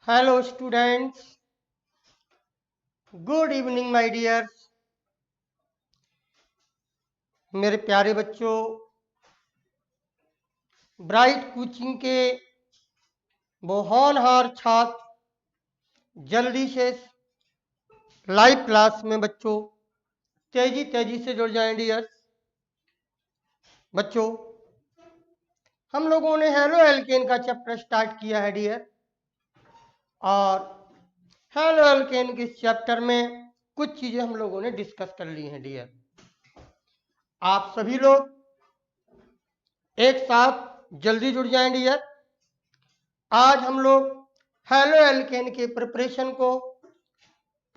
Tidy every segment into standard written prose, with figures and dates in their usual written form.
Hello students, good evening my dears. मेरे प्यारे बच्चों, ब्राइट कोचिंग के वो होनहार छात्र जल्दी से लाइव क्लास में बच्चों तेजी तेजी से जुड़ जाएं डियर्स। बच्चों, हम लोगों ने हेलो एल्केन का चैप्टर स्टार्ट किया है डियर, और हेलो एल्केन के चैप्टर में कुछ चीजें हम लोगों ने डिस्कस कर ली हैं डियर। आप सभी लोग एक साथ जल्दी जुड़ जाएं डियर। आज हम लोग हेलो एल्केन के प्रिपरेशन को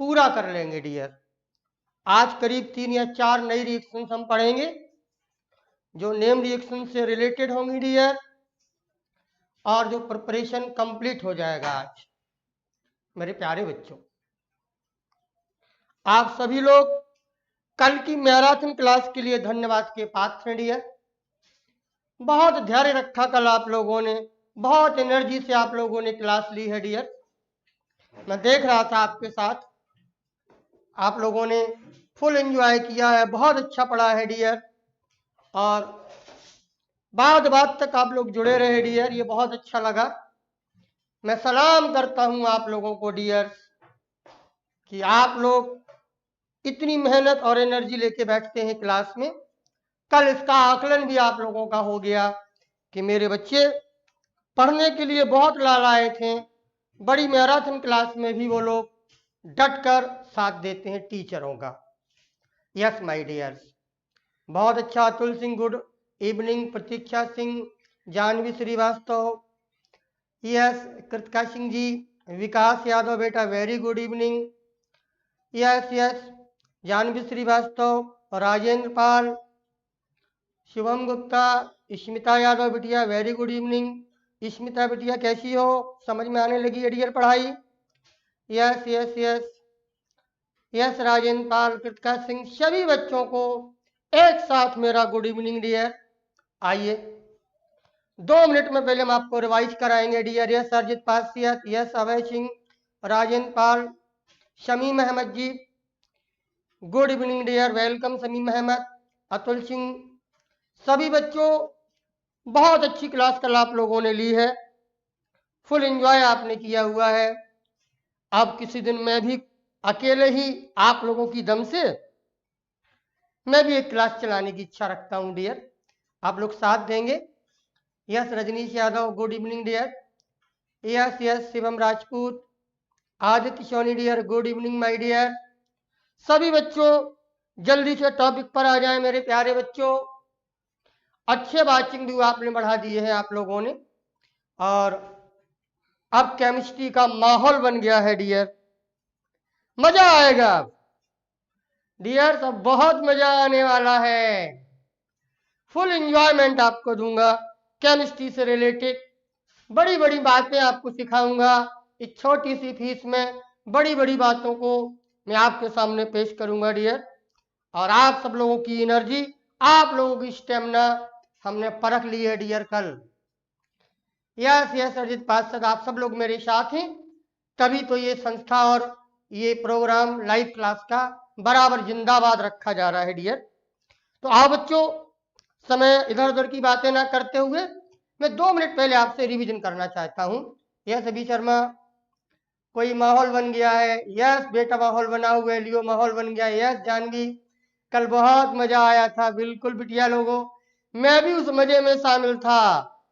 पूरा कर लेंगे डियर। आज करीब 3 या 4 नई रिएक्शंस हम पढ़ेंगे जो नेम रिएक्शन से रिलेटेड होंगी डियर, और जो प्रिपरेशन कंप्लीट हो जाएगा आज। मेरे प्यारे बच्चों, आप सभी लोग कल की मैराथन क्लास के लिए धन्यवाद के पात्र हैं डियर। बहुत धैर्य रखा कल आप लोगों ने, बहुत एनर्जी से आप लोगों ने क्लास ली है डियर। मैं देख रहा था आपके साथ, आप लोगों ने फुल एंजॉय किया है, बहुत अच्छा पढ़ा है डियर, और बाद तक आप लोग जुड़े रहे डियर, ये बहुत अच्छा लगा। मैं सलाम करता हूं आप लोगों को डियर कि आप लोग इतनी मेहनत और एनर्जी लेके बैठते हैं क्लास में। कल इसका आकलन भी आप लोगों का हो गया कि मेरे बच्चे पढ़ने के लिए बहुत लालाए थे। बड़ी मैराथन क्लास में भी वो लोग डट कर साथ देते हैं टीचरों का। यस माय डियर्स, बहुत अच्छा। Atul Singh good evening, Pratiksha Singh, Janvi Srivastava, yes, Kritika Singh ji, Vikas Yadav बेटा very good evening, yes yes, Janvi Shrivastava, Rajendra Pal, Shivam Gupta, Smita Yadav बिटिया वेरी गुड इवनिंग। स्मिता बिटिया कैसी हो, समझ में आने लगी है डियर पढ़ाई? Yes yes yes yes, Rajendra Pal, Kritika Singh, सभी बच्चों को एक साथ मेरा गुड इवनिंग डियर। आइए 2 मिनट में पहले हम आपको रिवाइज कराएंगे dear. Yes Arjit Pasiyat, yes Abhay Singh, Rajendra Pal, Shamim Ahmed ji, good evening dear, welcome Shamim Ahmed, Atul Singh. सभी बच्चों, बहुत अच्छी क्लास कल आप लोगों ने ली है, फुल एंजॉय आपने किया हुआ है। अब किसी दिन मैं भी अकेले ही आप लोगों की दम से मैं भी एक क्लास चलाने की इच्छा रखता हूं डियर, आप लोग साथ देंगे? Yes Rajneesh Yadav, good evening dear. Yes yes, Shivam Rajput, Aditya Soni dear, good evening my dear. सभी बच्चों जल्दी से टॉपिक पर आ जाएं मेरे प्यारे बच्चों। अच्छे वाचिंग भी आपने बढ़ा दिए हैं आप लोगों ने, और अब केमिस्ट्री का माहौल बन गया है डियर, मजा आएगा डियर, सब बहुत मजा आने वाला है। फुल एंजॉयमेंट आपको दूंगा, केमिस्ट्री से रिलेटेड बड़ी बड़ी बातें आपको सिखाऊंगा। इस छोटी सी फीस में बड़ी बड़ी बातों को मैं आपके सामने पेश करूंगा डियर, और आप सब लोगों की एनर्जी, आप लोगों की स्टेमिना हमने परख ली है डियर कल। यस यस अजित पार्षद, आप सब लोग मेरे साथ हैं, तभी तो ये संस्था और ये प्रोग्राम लाइव क्लास का बराबर जिंदाबाद रखा जा रहा है डियर। तो आओ बच्चों, समय इधर उधर की बातें ना करते हुए मैं 2 मिनट पहले आपसे रिवीजन करना चाहता हूं। यस अभी शर्मा, कोई माहौल बन गया है? यस बेटा माहौल बना हुआ है, लियो माहौल बन गया है। यस जानवी, कल बहुत मजा आया था, बिल्कुल बिटिया लोगों, मैं भी उस मजे में शामिल था,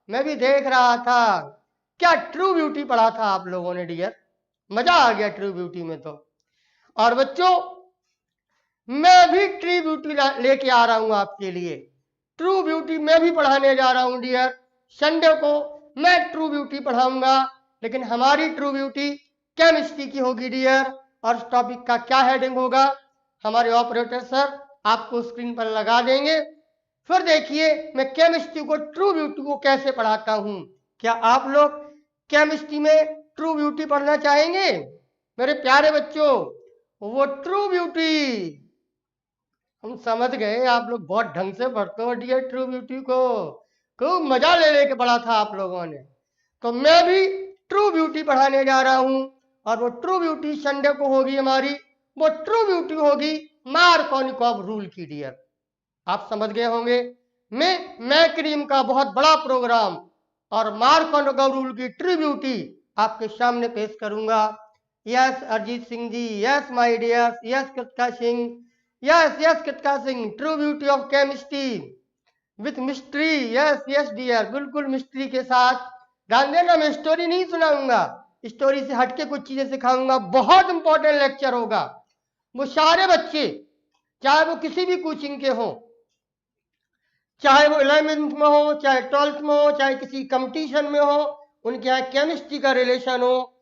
मैं भी देख रहा था। क्या ट्रू ब्यूटी पढ़ा था आप लोगों ने डियर, मजा आ गया ट्रू ब्यूटी में तो। और बच्चों, मैं भी ट्रू ब्यूटी लेके आ रहा हूं आपके लिए, ट्रू ब्यूटी मैं भी पढ़ाने जा रहा हूं डियर। संडे को मैं ट्रू ब्यूटी पढ़ाऊंगा, लेकिन हमारी ट्रू ब्यूटी केमिस्ट्री की होगी डियर। और टॉपिक का क्या हेडिंग होगा, हमारे ऑपरेटर सर आपको स्क्रीन पर लगा देंगे। फिर देखिए मैं केमिस्ट्री को, ट्रू ब्यूटी को कैसे पढ़ाता हूं। क्या आप लोग केमिस्ट्री में ट्रू ब्यूटी पढ़ना चाहेंगे मेरे प्यारे बच्चों? वो ट्रू ब्यूटी हम समझ गए, आप लोग बहुत ढंग से पढ़ते हो डियर ट्रू ब्यूटी को, खूब मजा ले लेके पढ़ा था आप लोगों ने। तो मैं भी ट्रू ब्यूटी पढ़ाने जा रहा हूं, और वो ट्रू ब्यूटी संडे को होगी हमारी, वो ट्रू ब्यूटी होगी मार्कोनिकॉव रूल की डियर। आप समझ गए होंगे। मैं क्रीम का बहुत बड़ा प्रोग्राम और मार्कोनिकॉव रूल की ट्रू ब्यूटी आपके सामने पेश करूंगा। Yes Arijit Singh ji, yes my dear, yes Kritika Singh, yes Kritika Singh, true beauty of chemistry with mystery, yes dear, बिल्कुल मिस्ट्री के साथ। ध्यान देना, मैं स्टोरी नहीं सुनाऊंगा, स्टोरी से हटके कुछ चीजें सिखाऊंगा। बहुत इंपॉर्टेंट लेक्चर होगा। वो सारे बच्चे, चाहे वो किसी भी कोचिंग के हों, चाहे वो 11th में हो, चाहे 12th में हो, चाहे किसी कंपटीशन में हो, उनके यहाँ केमिस्ट्री का रिलेशन हो,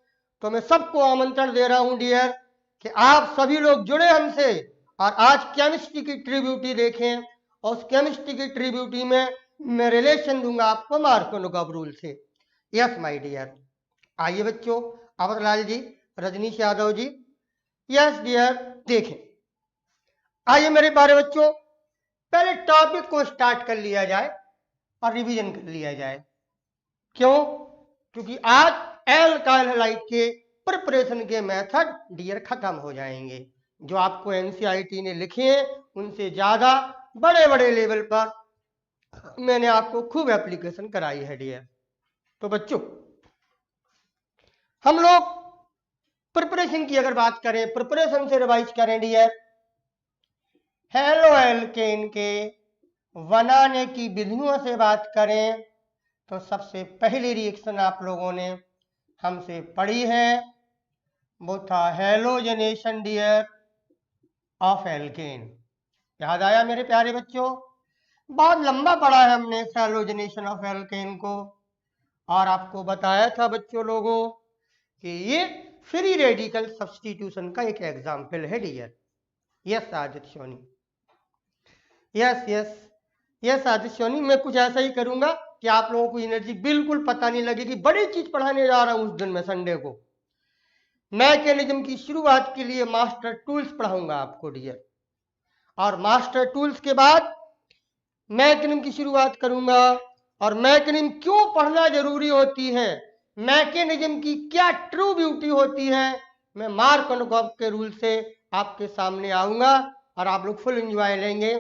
तो मैं सबको आमंत्रण दे रहा हूं डियर कि आप सभी लोग जुड़े हमसे और आज केमिस्ट्री की ट्रिब्यूटी देखें। और उस केमिस्ट्री की ट्रिब्यूटी में मैं रिलेशन दूंगा आपको मार्कोनिकॉव रूल से। Yes my dear. आइए बच्चों, अमरलाल जी, रजनीश यादव जी, यस डियर, देखें। आइए मेरे प्यारे बच्चों, पहले टॉपिक को स्टार्ट कर लिया जाए और रिवीजन कर लिया जाए। क्यों? क्योंकि आज एल्काइल हैलाइड के प्रिपरेशन के मेथड डियर खत्म हो जाएंगे। जो आपको एनसीईआरटी ने लिखे हैं उनसे ज्यादा बड़े बड़े लेवल पर मैंने आपको खूब एप्लीकेशन कराई है डियर। तो बच्चों, हम लोग प्रिपरेशन की अगर बात करें, प्रिपरेशन से रिवाइज करें डियर, हेलो एल्केन के बनाने की विधियों से बात करें तो सबसे पहली रिएक्शन आप लोगों ने हमसे पढ़ी है वो था हेलोजनेशन डियर ऑफ एल्केन। याद आया मेरे प्यारे बच्चों? बहुत लंबा पढ़ा है हमने हेलोजनेशन ऑफ एल्केन को, और आपको बताया था बच्चों लोगों कि ये फ्री रेडिकल सब्स्टिट्यूशन का एक एग्जाम्पल है dear. Yes Aditya Soni, yes Aditya Soni, मैं कुछ ऐसा ही करूंगा कि आप लोगों को एनर्जी बिल्कुल पता नहीं लगेगी। बड़ी चीज पढ़ाने जा रहा हूं उस दिन मैं संडे को। मैकेनिज्म की शुरुआत के लिए मास्टर टूल्स पढ़ाऊंगा आपको डियर, और मास्टर टूल्स के बाद मैकेनिज्म की शुरुआत करूंगा। और मैकेनिज्म क्यों पढ़ना जरूरी होती है, मैकेनिज्म की क्या ट्रू ब्यूटी होती है, मैं मार्कोनिकॉव के रूल से आपके सामने आऊंगा और आप लोग फुल एंजॉय लेंगे।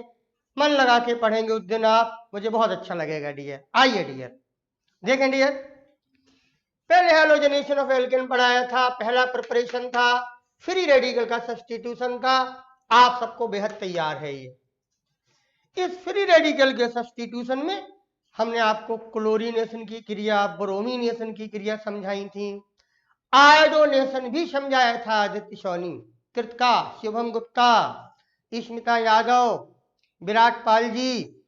मन लगा के पढ़ेंगे उस दिन आप, मुझे बहुत अच्छा लगेगा डियर। आइए डियर, देखें डियर, पहले हेलोजनेशन ऑफ एल्केन पढ़ाया था, पहला प्रिपरेशन था फ्री रेडिकल का सब्स्टिट्यूशन का। आप सबको बेहद तैयार है ये। इस फ्री रेडिकल के सब्स्टिट्यूशन में हमने आपको क्लोरीनेशन की क्रिया, ब्रोमीनेशन की क्रिया समझाई थी, आयोडोनेशन भी समझाया था आदित्य सोनी, कृतिका, शुभम गुप्ता, स्मिता यादव, विराट पाल जी,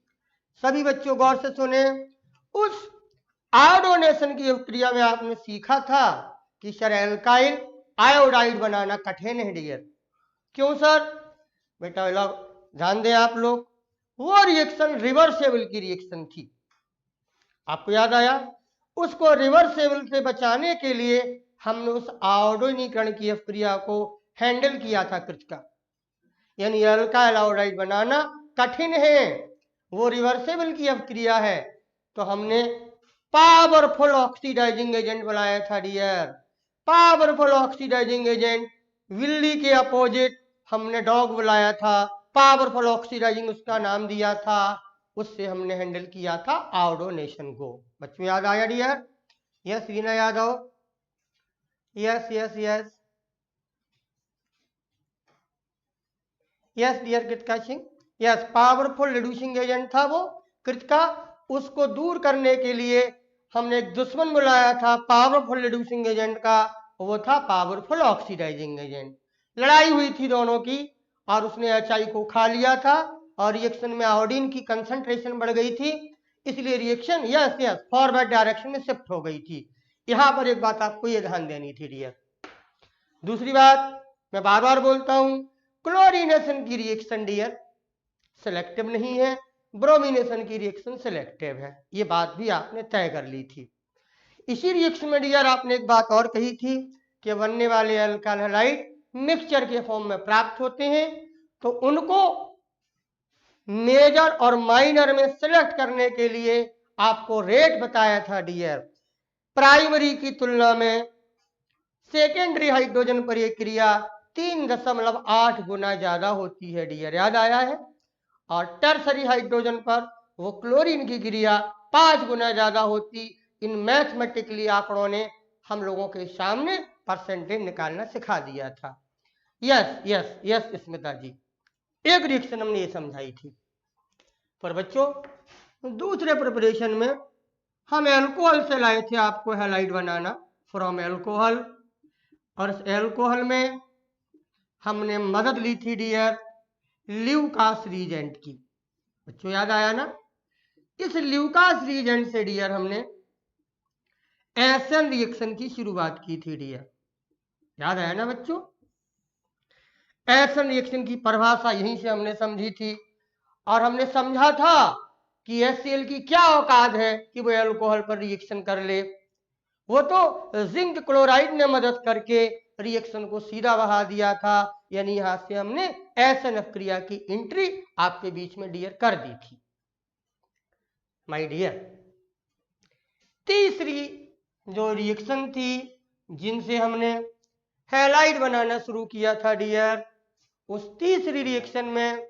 सभी बच्चों गौर से सुने। उस आयोडोनेशन की क्रिया में आपने सीखा था कि सर एल्काइल आयोडाइड बनाना कठिन है डियर। क्यों सर? बेटा ध्यान दें आप लोग, वो रिएक्शन रिवर्सेबल की रिएक्शन थी, आपको याद आया? उसको रिवर्सेबल से बचाने के लिए हमने उस आयोडीनीकरण की क्रिया को हैंडल किया था कृतिका। यानी अल्काइल आयोडाइड बनाना कठिन है, वो रिवर्सेबल की क्रिया है, तो हमने पावरफुल ऑक्सीडाइजिंग एजेंट बनाया था डियर। पावरफुल ऑक्सीडाइजिंग एजेंट, विल्ली के अपोजिट हमने डॉग बुलाया था, पावरफुल ऑक्सीडाइजिंग उसका नाम दिया था, उससे हमने हैंडल किया था आयोडोनेशन को। बच्चों याद आया dear? Yes Reena Yadav, yes yes yes yes dear Kritika Singh, yes powerful reducing agent था वो कृतिका। उसको दूर करने के लिए हमने एक दुश्मन बुलाया था पावरफुल रिड्यूसिंग एजेंट का, वो था पावरफुल ऑक्सीडाइजिंग एजेंट। लड़ाई हुई थी दोनों की और उसने HI को खा लिया था और रिएक्शन में आयोडीन की कंसंट्रेशन बढ़ गई थी, इसलिए रिएक्शन यस फॉरवर्ड डायरेक्शन में शिफ्ट हो गई थी। यहां पर एक बात आपको ये ध्यान देनी थी डियर। दूसरी बात मैं बार बार बोलता हूं, क्लोरीनेशन की रिएक्शन डियर सिलेक्टिव नहीं है, ब्रोमीनेशन की रिएक्शन सिलेक्टिव है, ये बात भी आपने तय कर ली थी। इसी रिएक्शन में डियर आपने एक बात और कही थी कि बनने वाले अल्काइल हैलाइड मिक्सचर के फॉर्म में प्राप्त होते हैं, तो उनको मेजर और माइनर में सिलेक्ट करने के लिए आपको रेट बताया था डियर। प्राइमरी की तुलना में सेकेंडरी हाइड्रोजन पर यह क्रिया 3.8 गुना ज्यादा होती है डियर, याद आया है। और टर्सरी हाइड्रोजन पर वो क्लोरीन की क्रिया 5 गुना ज्यादा होती। इन मैथमेटिकली आंकड़ों ने हम लोगों के सामने परसेंटेज निकालना सिखा दिया था। यस यस यस स्मिता जी, एक रिएक्शन हमने ये समझाई थी। पर बच्चों दूसरे प्रिपरेशन में हम एल्कोहल से लाए थे आपको हैलाइड बनाना फ्रॉम एल्कोहल, और इस एल्कोहल में हमने मदद ली थी डियर ल्यूकास रीजेंट की। बच्चों याद आया ना, इस ल्यूकास रीजेंट से डियर हमने एसन रिएक्शन की शुरुआत की थी डियर, याद आया ना बच्चों। एसन रिएक्शन की परिभाषा यहीं से हमने समझी थी, और हमने समझा था कि HCl की क्या औकात है कि वो एल्कोहल पर रिएक्शन कर ले। वो तो जिंक क्लोराइड ने मदद करके रिएक्शन को सीधा बहा दिया था, यानी यहां से हमने एसएनएफ क्रिया की एंट्री आपके बीच में डियर कर दी थी। माय डियर, तीसरी जो रिएक्शन थी जिनसे हमने हैलाइड बनाना शुरू किया था डियर, उस तीसरी रिएक्शन में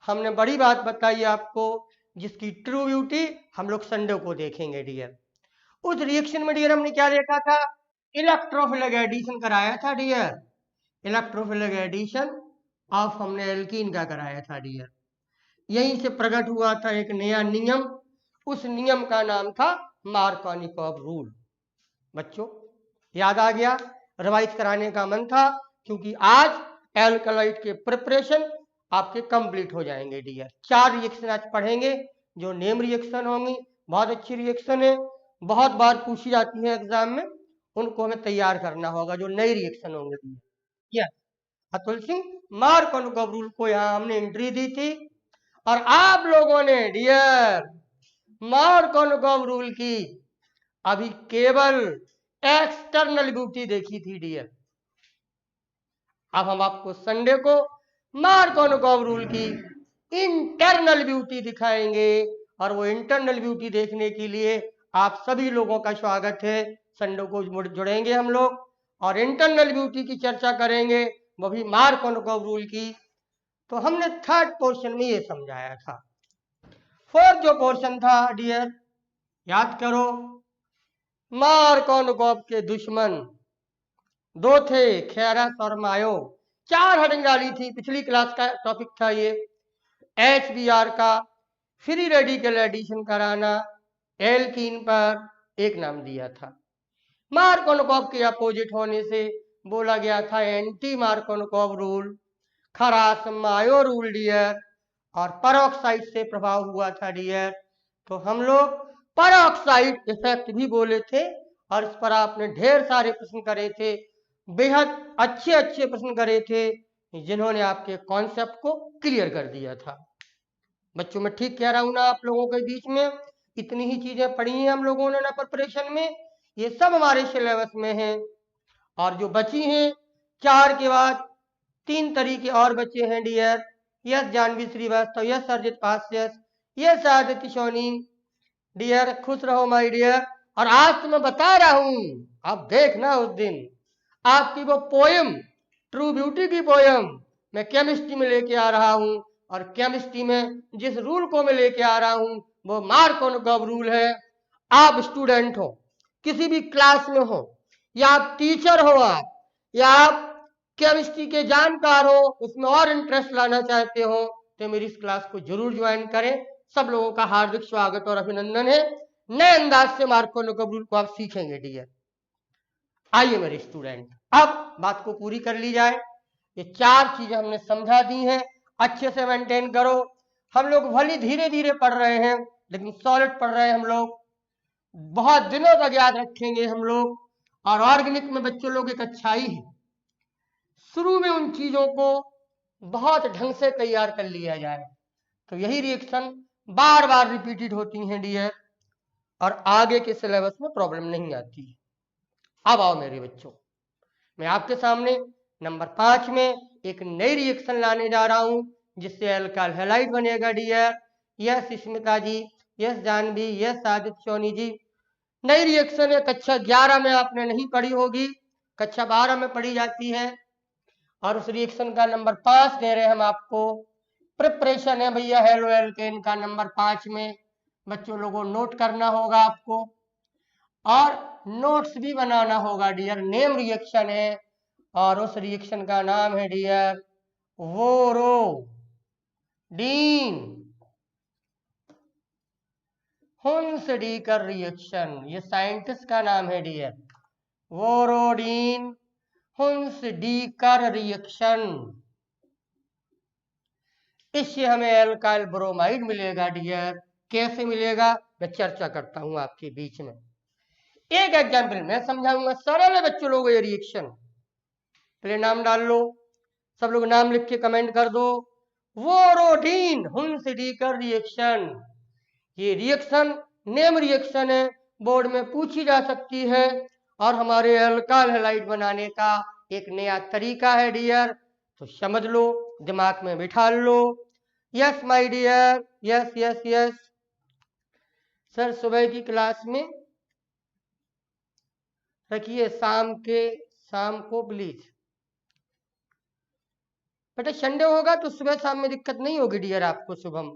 हमने बड़ी बात बताई आपको, जिसकी ट्रू ब्यूटी हम लोग संडे को देखेंगे डियर। उस रिएक्शन में डियर हमने क्या देखा था, इलेक्ट्रोफिलिक एडिशन कराया था डियर, इलेक्ट्रोफिलिक एडिशन ऑफ हमने एल्कीन का कराया था डियर। यहीं से प्रकट हुआ था एक नया नियम, उस नियम का नाम था मार्कोनिकॉव रूल। बच्चों याद आ गया, रिवाइज कराने का मन था, क्योंकि आज एल्कलाइड के प्रिपरेशन आपके कंप्लीट हो जाएंगे डियर। 4 रिएक्शन आज पढ़ेंगे जो नेम रिएक्शन होंगी, बहुत अच्छी रिएक्शन है, बहुत बार पूछी जाती है एग्जाम में, उनको हमें तैयार करना होगा जो नई रिएक्शन होंगे dear. Yes, Atul Singh Markovnikov rule को यहाँ हमने एंट्री दी थी, और आप लोगों ने डियर मार्कोनिकॉव रूल की अभी केवल एक्सटर्नल ब्यूटी देखी थी डियर। अब हम आपको संडे को मार्कोनिकॉव रूल की इंटरनल ब्यूटी दिखाएंगे, और वो इंटरनल ब्यूटी देखने के लिए आप सभी लोगों का स्वागत है। संडे को जुड़ेंगे हम लोग और इंटरनल ब्यूटी की चर्चा करेंगे, वो भी मार्कोनिकॉव रूल की। तो हमने थर्ड पोर्शन में ये समझाया था। फोर्थ जो पोर्शन था डियर, याद करो, मार्कोनिकॉव के दुश्मन 2 थे, खेरस और मायो। 4 हेडिंग डाली थी, पिछली क्लास का टॉपिक था ये। HBr का फ्री रेडिकल एडिशन कराना, एल्कीन पर एक नाम दिया था। मार्कोनिकॉव के अपोजिट होने से बोला गया था एंटी मार्कोनिकॉव रूल, खरास मायो रूल डियर, और परऑक्साइड से प्रभाव हुआ था डियर। तो हम लोग परऑक्साइड इफेक्ट भी बोले थे, और इस पर आपने ढेर सारे प्रश्न करे थे, बेहद अच्छे अच्छे प्रश्न करे थे, जिन्होंने आपके कॉन्सेप्ट को क्लियर कर दिया था। बच्चों मैं ठीक कह रहा हूं ना आप लोगों के बीच में? इतनी ही चीजें पढ़ी हैं हम लोगों ने ना प्रिपरेशन में, ये सब हमारे सिलेबस में है। और जो बची हैं 4 के बाद 3 तरीके और बचे हैं dear. Yes Janvi Srivastava, yes Arjit pass, yes Aditya Soni dear, खुश रहो माय डियर। और आज तो मैं बता रहा हूं, आप देखना उस दिन आपकी वो पोएम, ट्रू ब्यूटी की पोएम मैं केमिस्ट्री में लेके आ रहा हूं, और केमिस्ट्री में जिस रूल को मैं लेके आ रहा हूं वो मार्कोनिकॉव रूल है। आप स्टूडेंट हो, किसी भी क्लास में हो, या आप टीचर हो, आप या आप केमिस्ट्री के जानकार हो, उसमें और इंटरेस्ट लाना चाहते हो, तो मेरी इस क्लास को जरूर ज्वाइन करें। सब लोगों का हार्दिक स्वागत और अभिनंदन है। नए अंदाज से मार्कोनिकॉव रूल को आप सीखेंगे डियर। आइए मेरे स्टूडेंट, अब बात को पूरी कर ली जाए। ये 4 चीजें हमने समझा दी हैं, अच्छे से मेंटेन करो। हम लोग भले धीरे धीरे पढ़ रहे हैं, लेकिन सॉलिड पढ़ रहे हैं हम लोग, बहुत दिनों तक याद रखेंगे हम लोग। और ऑर्गेनिक में बच्चों लोग एक अच्छाई है, शुरू में उन चीजों को बहुत ढंग से तैयार कर लिया जाए, तो यही रिएक्शन बार बार रिपीटेड होती हैं डियर, और आगे के सिलेबस में प्रॉब्लम नहीं आती। अब आओ मेरे बच्चों, मैं आपके सामने नंबर 5 में एक नई रिएक्शन लाने जा रहा हूं, जिससे अल्काइल हैलाइड बनेगा डियर। यस स्मिता जी, यस जानवी, यस आदित्य सोनी जी। नई रिएक्शन है, कक्षा 11 में आपने नहीं पढ़ी होगी, कक्षा 12 में पढ़ी जाती है। और उस रिएक्शन का नंबर 5 दे रहे हैं हम आपको। प्रिपरेशन है भैया हेलो एल्केन का नंबर 5 में। बच्चों लोगों नोट करना होगा आपको और नोट्स भी बनाना होगा डियर। नेम रिएक्शन है और उस रिएक्शन का नाम है डियर वोरोडीन हुन्सडीकर रिएक्शन। ये साइंटिस्ट का नाम है डियर, वोरोडीन हुन्सडीकर रिएक्शन। इससे हमें एल्काइल ब्रोमाइड मिलेगा डियर। कैसे मिलेगा मैं चर्चा करता हूं आपके बीच में। एक एग्जाम्पल मैं समझाऊंगा, सरल है बच्चों लोग ये रिएक्शन। पहले नाम डाल लो, सब लोग नाम लिख के कमेंट कर दो। वोरोडीन हुन्सडीकर रिएक्शन, ये रिएक्शन नेम रिएक्शन है, बोर्ड में पूछी जा सकती है और हमारे अल्काइल हैलाइड बनाने का एक नया तरीका है डियर। तो समझ लो, दिमाग में बिठा लो। Yes my dear, yes yes yes sir. सुबह की क्लास में रखिए, शाम को प्लीज। बेटा संडे होगा तो सुबह शाम में दिक्कत नहीं होगी डियर आपको, शुभम,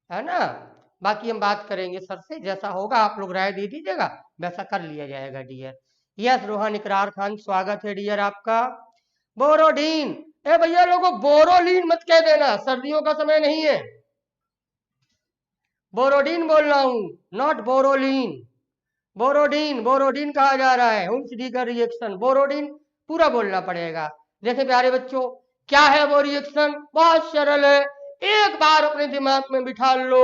है ना। बाकी हम बात करेंगे सर से, जैसा होगा आप लोग राय दे दीजिएगा, वैसा कर लिया जाएगा डियर। यस रोहन इकरार खान, स्वागत है डियर आपका। बोरोडीन, ए भैया लोगों बोरोलीन मत कह देना, सर्दियों का समय नहीं है। बोरोडीन बोल रहा हूं, नॉट बोरोलीन। बोरोडीन, बोरोडीन कहा जा रहा है, हुन्सडीकर रिएक्शन। बोरोडीन पूरा बोलना पड़ेगा। देखे प्यारे बच्चों, क्या है वो रिएक्शन? बहुत सरल है, एक बार अपने दिमाग में बिठा लो।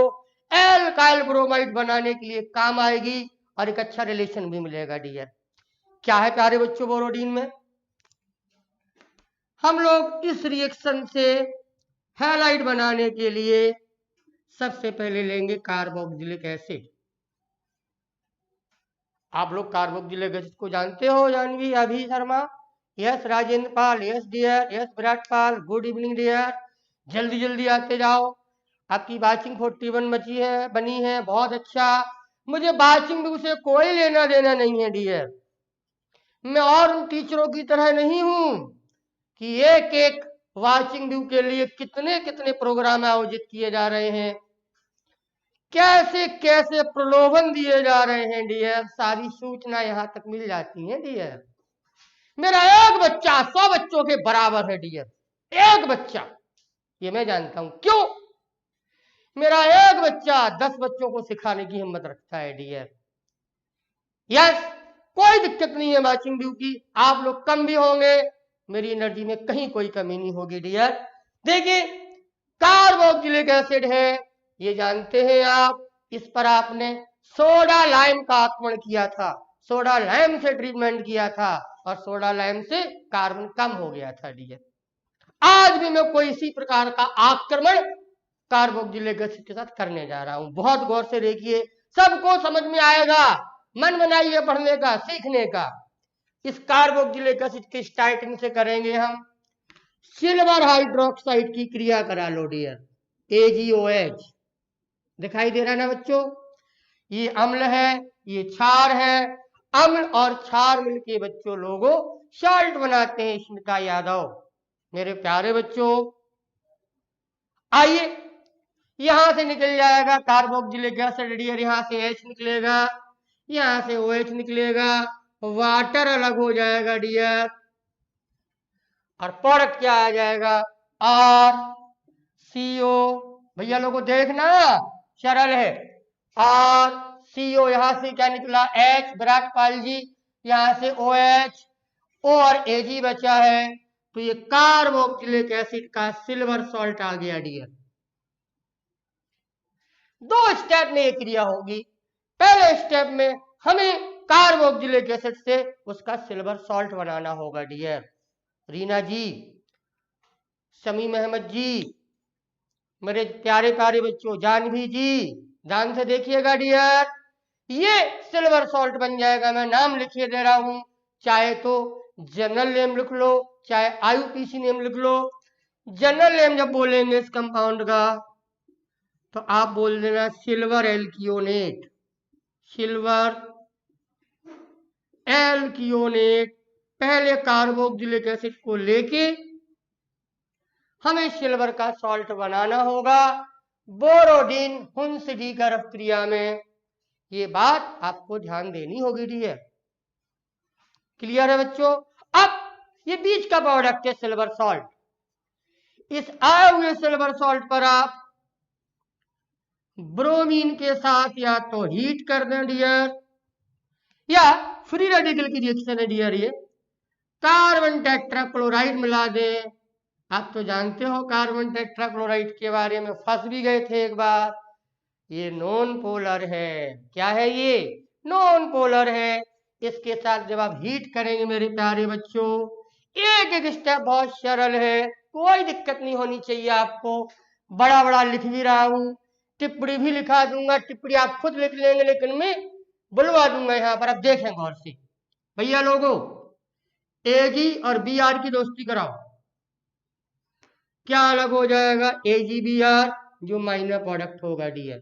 एल्काइल ब्रोमाइड बनाने के लिए काम आएगी और एक अच्छा रिलेशन भी मिलेगा डियर। क्या है प्यारे बच्चों बोरोडीन में? हम लोग इस रिएक्शन से हैलाइड बनाने के लिए सबसे पहले लेंगे कार्बोक्सिलिक एसिड। आप लोग कार्बोक्सिलिक एसिड को जानते हो जानवी अभी शर्मा? यस राजेंद्र पाल, यस डियर, यस विराट पाल, गुड इवनिंग डियर। जल्दी जल्दी आते जाओ। आपकी बाचिंग 41 बनी है, बहुत अच्छा। मुझे बाचिंग व्यू से कोई लेना देना नहीं है डियर। मैं और उन टीचरों की तरह नहीं हूं कि एक एक वाचिंग व्यू के लिए कितने कितने प्रोग्राम आयोजित किए जा रहे हैं, कैसे कैसे प्रलोभन दिए जा रहे हैं डियर। सारी सूचना यहां तक मिल जाती है डियर। मेरा एक बच्चा 100 बच्चों के बराबर है डियर, एक बच्चा, ये मैं जानता हूं। क्यों? मेरा एक बच्चा 10 बच्चों को सिखाने की हिम्मत रखता है डियर। यस, कोई दिक्कत नहीं है वाचिंग व्यू की। आप लोग कम भी होंगे, मेरी एनर्जी में कहीं कोई कमी नहीं होगी डियर। देखिए कार्बोक्सिलिक एसिड है, ये जानते हैं आप। इस पर आपने सोडा लाइम का आक्रमण किया था, सोडा लाइम से ट्रीटमेंट किया था और सोडा लाइम से कार्बन कम हो गया था डियर। आज भी मैं कोई इसी प्रकार का आक्रमण कार्बोक्सिलिक एसिड के साथ करने जा रहा हूं। बहुत गौर से देखिए, सबको समझ में आएगा। मन बनाइए पढ़ने का, सीखने का। इस कार्बोक्सिलिक एसिड की स्टार्टिंग से करेंगे हम सिल्वर हाइड्रोक्साइड की क्रिया करा लो डियर, AgOH। दिखाई दे रहा है ना बच्चों? ये अम्ल है, ये क्षार है। अम्ल और क्षार मिलके बच्चों लोगों साल्ट बनाते हैं, स्मिता यादव। मेरे प्यारे बच्चों, आइए यहां से निकल जाएगा कार्बोक्सिलिक एसिड डियर, यहां से H निकलेगा, यहां से OH निकलेगा, वाटर अलग हो जाएगा डियर और प्रोडक्ट क्या आ जाएगा? RCO। भैया लोगों देखना, सरल है। RCO, यहां से क्या निकला? H, विराट पाल जी, यहां से OH, O और Ag बचा है, तो ये कार्बोक्सिलिक एसिड का सिल्वर सॉल्ट आ गया डियर। 2 स्टेप में ये क्रिया होगी। पहले स्टेप में हमें कार्बोक्सिलिक एसिड से उसका सिल्वर सॉल्ट बनाना होगा डियर। रीना जी, शमीम अहमद जी, मेरे प्यारे प्यारे बच्चों, जानवी जी, ध्यान से देखिएगा डियर। ये सिल्वर सॉल्ट बन जाएगा। मैं नाम लिखिए दे रहा हूं, चाहे तो जनरल नेम लिख लो, चाहे IUPAC नेम लिख लो। जनरल नेम जब बोलेंगे इस कंपाउंड का तो आप बोल देना सिल्वर एल्कियोनेट, सिल्वर एल्कियोनेट, पहले कार्बोक्सिलिक एसिड को लेके हमें सिल्वर का सॉल्ट बनाना होगा बोरोडिन हुंसडीकर क्रिया में। ये बात आपको ध्यान देनी होगी डियर। क्लियर है बच्चों? अब ये बीच का प्रोडक्ट है सिल्वर सॉल्ट। इस आए हुए सिल्वर सॉल्ट पर आप ब्रोमीन के साथ या तो हीट कर दें डियर, या फ्री रेडिकल की रिएक्शन है डियर, ये कार्बन टेट्राक्लोराइड मिला दें। आप तो जानते हो कार्बन टेट्राक्लोराइड के बारे में, फंस भी गए थे एक बार। ये नॉन पोलर है। क्या है ये? नॉन पोलर है। इसके साथ जब आप हीट करेंगे मेरे प्यारे बच्चों, एक एक स्टेप बहुत सरल है, कोई दिक्कत नहीं होनी चाहिए आपको। बड़ा बड़ा लिख भी रहा हूं, टिप्पणी भी लिखा दूंगा, टिप्पणी आप खुद लिख लेंगे, लेकिन मैं बुलवा दूंगा यहाँ पर। अब देखें गौर से भैया लोगों, एजी और बी आर की दोस्ती कराओ। क्या अलग हो जाएगा? AgBr जो माइनर प्रोडक्ट होगा डियर।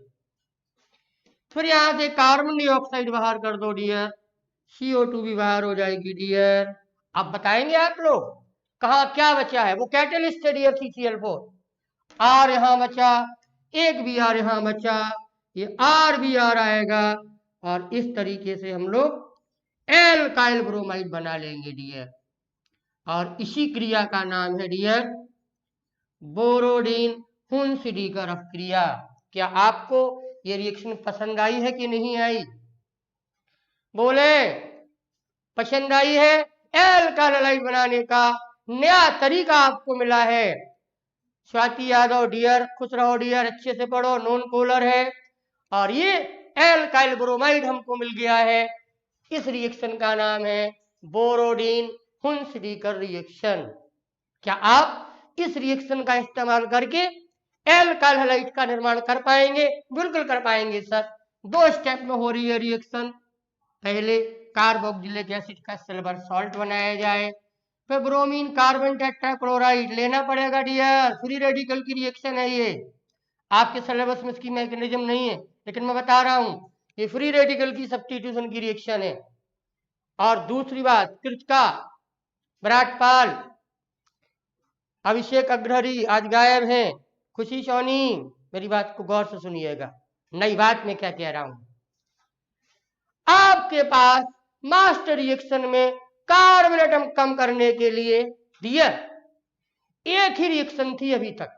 फिर यहां से कार्बन डाइऑक्साइड बाहर कर दो डियर, CO2 भी बाहर हो जाएगी डियर। अब बताएंगे आप लोग कहा क्या बचा है? वो कैटलिस्ट है डियर, CCl4। R यहां बचा, एक Br यहां बचा, ये RBr आएगा, और इस तरीके से हम लोग एल्काइल ब्रोमाइड बना लेंगे डियर। और इसी क्रिया का नाम है डियर बोरोडिन हुंसडीकर क्रिया। क्या आपको ये रिएक्शन पसंद आई है कि नहीं आई? बोले पसंद आई है? एल्काइल हैलाइड बनाने का नया तरीका आपको मिला है। स्वाति यादव डियर, खुश रहो डियर, अच्छे से पढ़ो, नॉन पोलर है। और ये एल्काइल ब्रोमाइड हमको मिल गया है। इस रिएक्शन का नाम है बोरोडिन हुंसडीकर रिएक्शन। क्या आप इस रिएक्शन का इस्तेमाल करके एल्काइल हैलाइड का निर्माण कर पाएंगे? बिल्कुल कर पाएंगे सर। 2 स्टेप में हो रही है रिएक्शन। पहले कार्बोक्सिलिक एसिड का सिल्वर सॉल्ट बनाया जाए, फिर ब्रोमीन कार्बन टेट्राक्लोराइड लेना पड़ेगा डियर। फ्री रेडिकल की रिएक्शन है ये, आपके सिलेबस में इसकी मैकेनिज्म नहीं है, लेकिन मैं बता रहा हूं ये फ्री रेडिकल की सब्स्टिट्यूशन की रिएक्शन है। और दूसरी बात, कृतिका, विराटपाल, अभिषेक अग्रहरी आज गायब हैं, खुशी सोनी, मेरी बात को गौर से सुनिएगा, नई बात मैं क्या कह रहा हूं। आपके पास मास्टर रिएक्शन में कार्बन एटम कम करने के लिए डियर एक ही रिएक्शन थी अभी तक।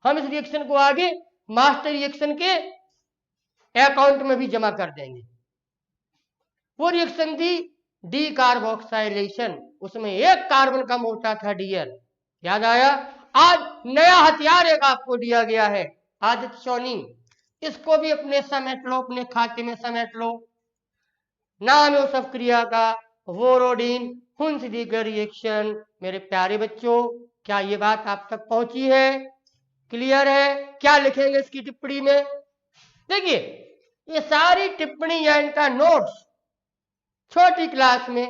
हम इस रिएक्शन को आगे मास्टर रिएक्शन के अकाउंट में भी जमा कर देंगे। वो रिएक्शन थी डी कार्बोक्साइलेशन, उसमें एक कार्बन कम होता था डियर। याद आया? आज नया हथियार एक आपको दिया गया है, आदित्य सोनी, इसको भी अपने समेट लो, अपने खाते में समेट लो। नाम है उस क्रिया का बोरोडिन हुंसडीकर रिएक्शन। मेरे प्यारे बच्चों, क्या ये बात आप तक पहुंची है? क्लियर है? क्या लिखेंगे इसकी टिप्पणी में? देखिए, ये सारी टिप्पणी या इनका नोट्स छोटी क्लास में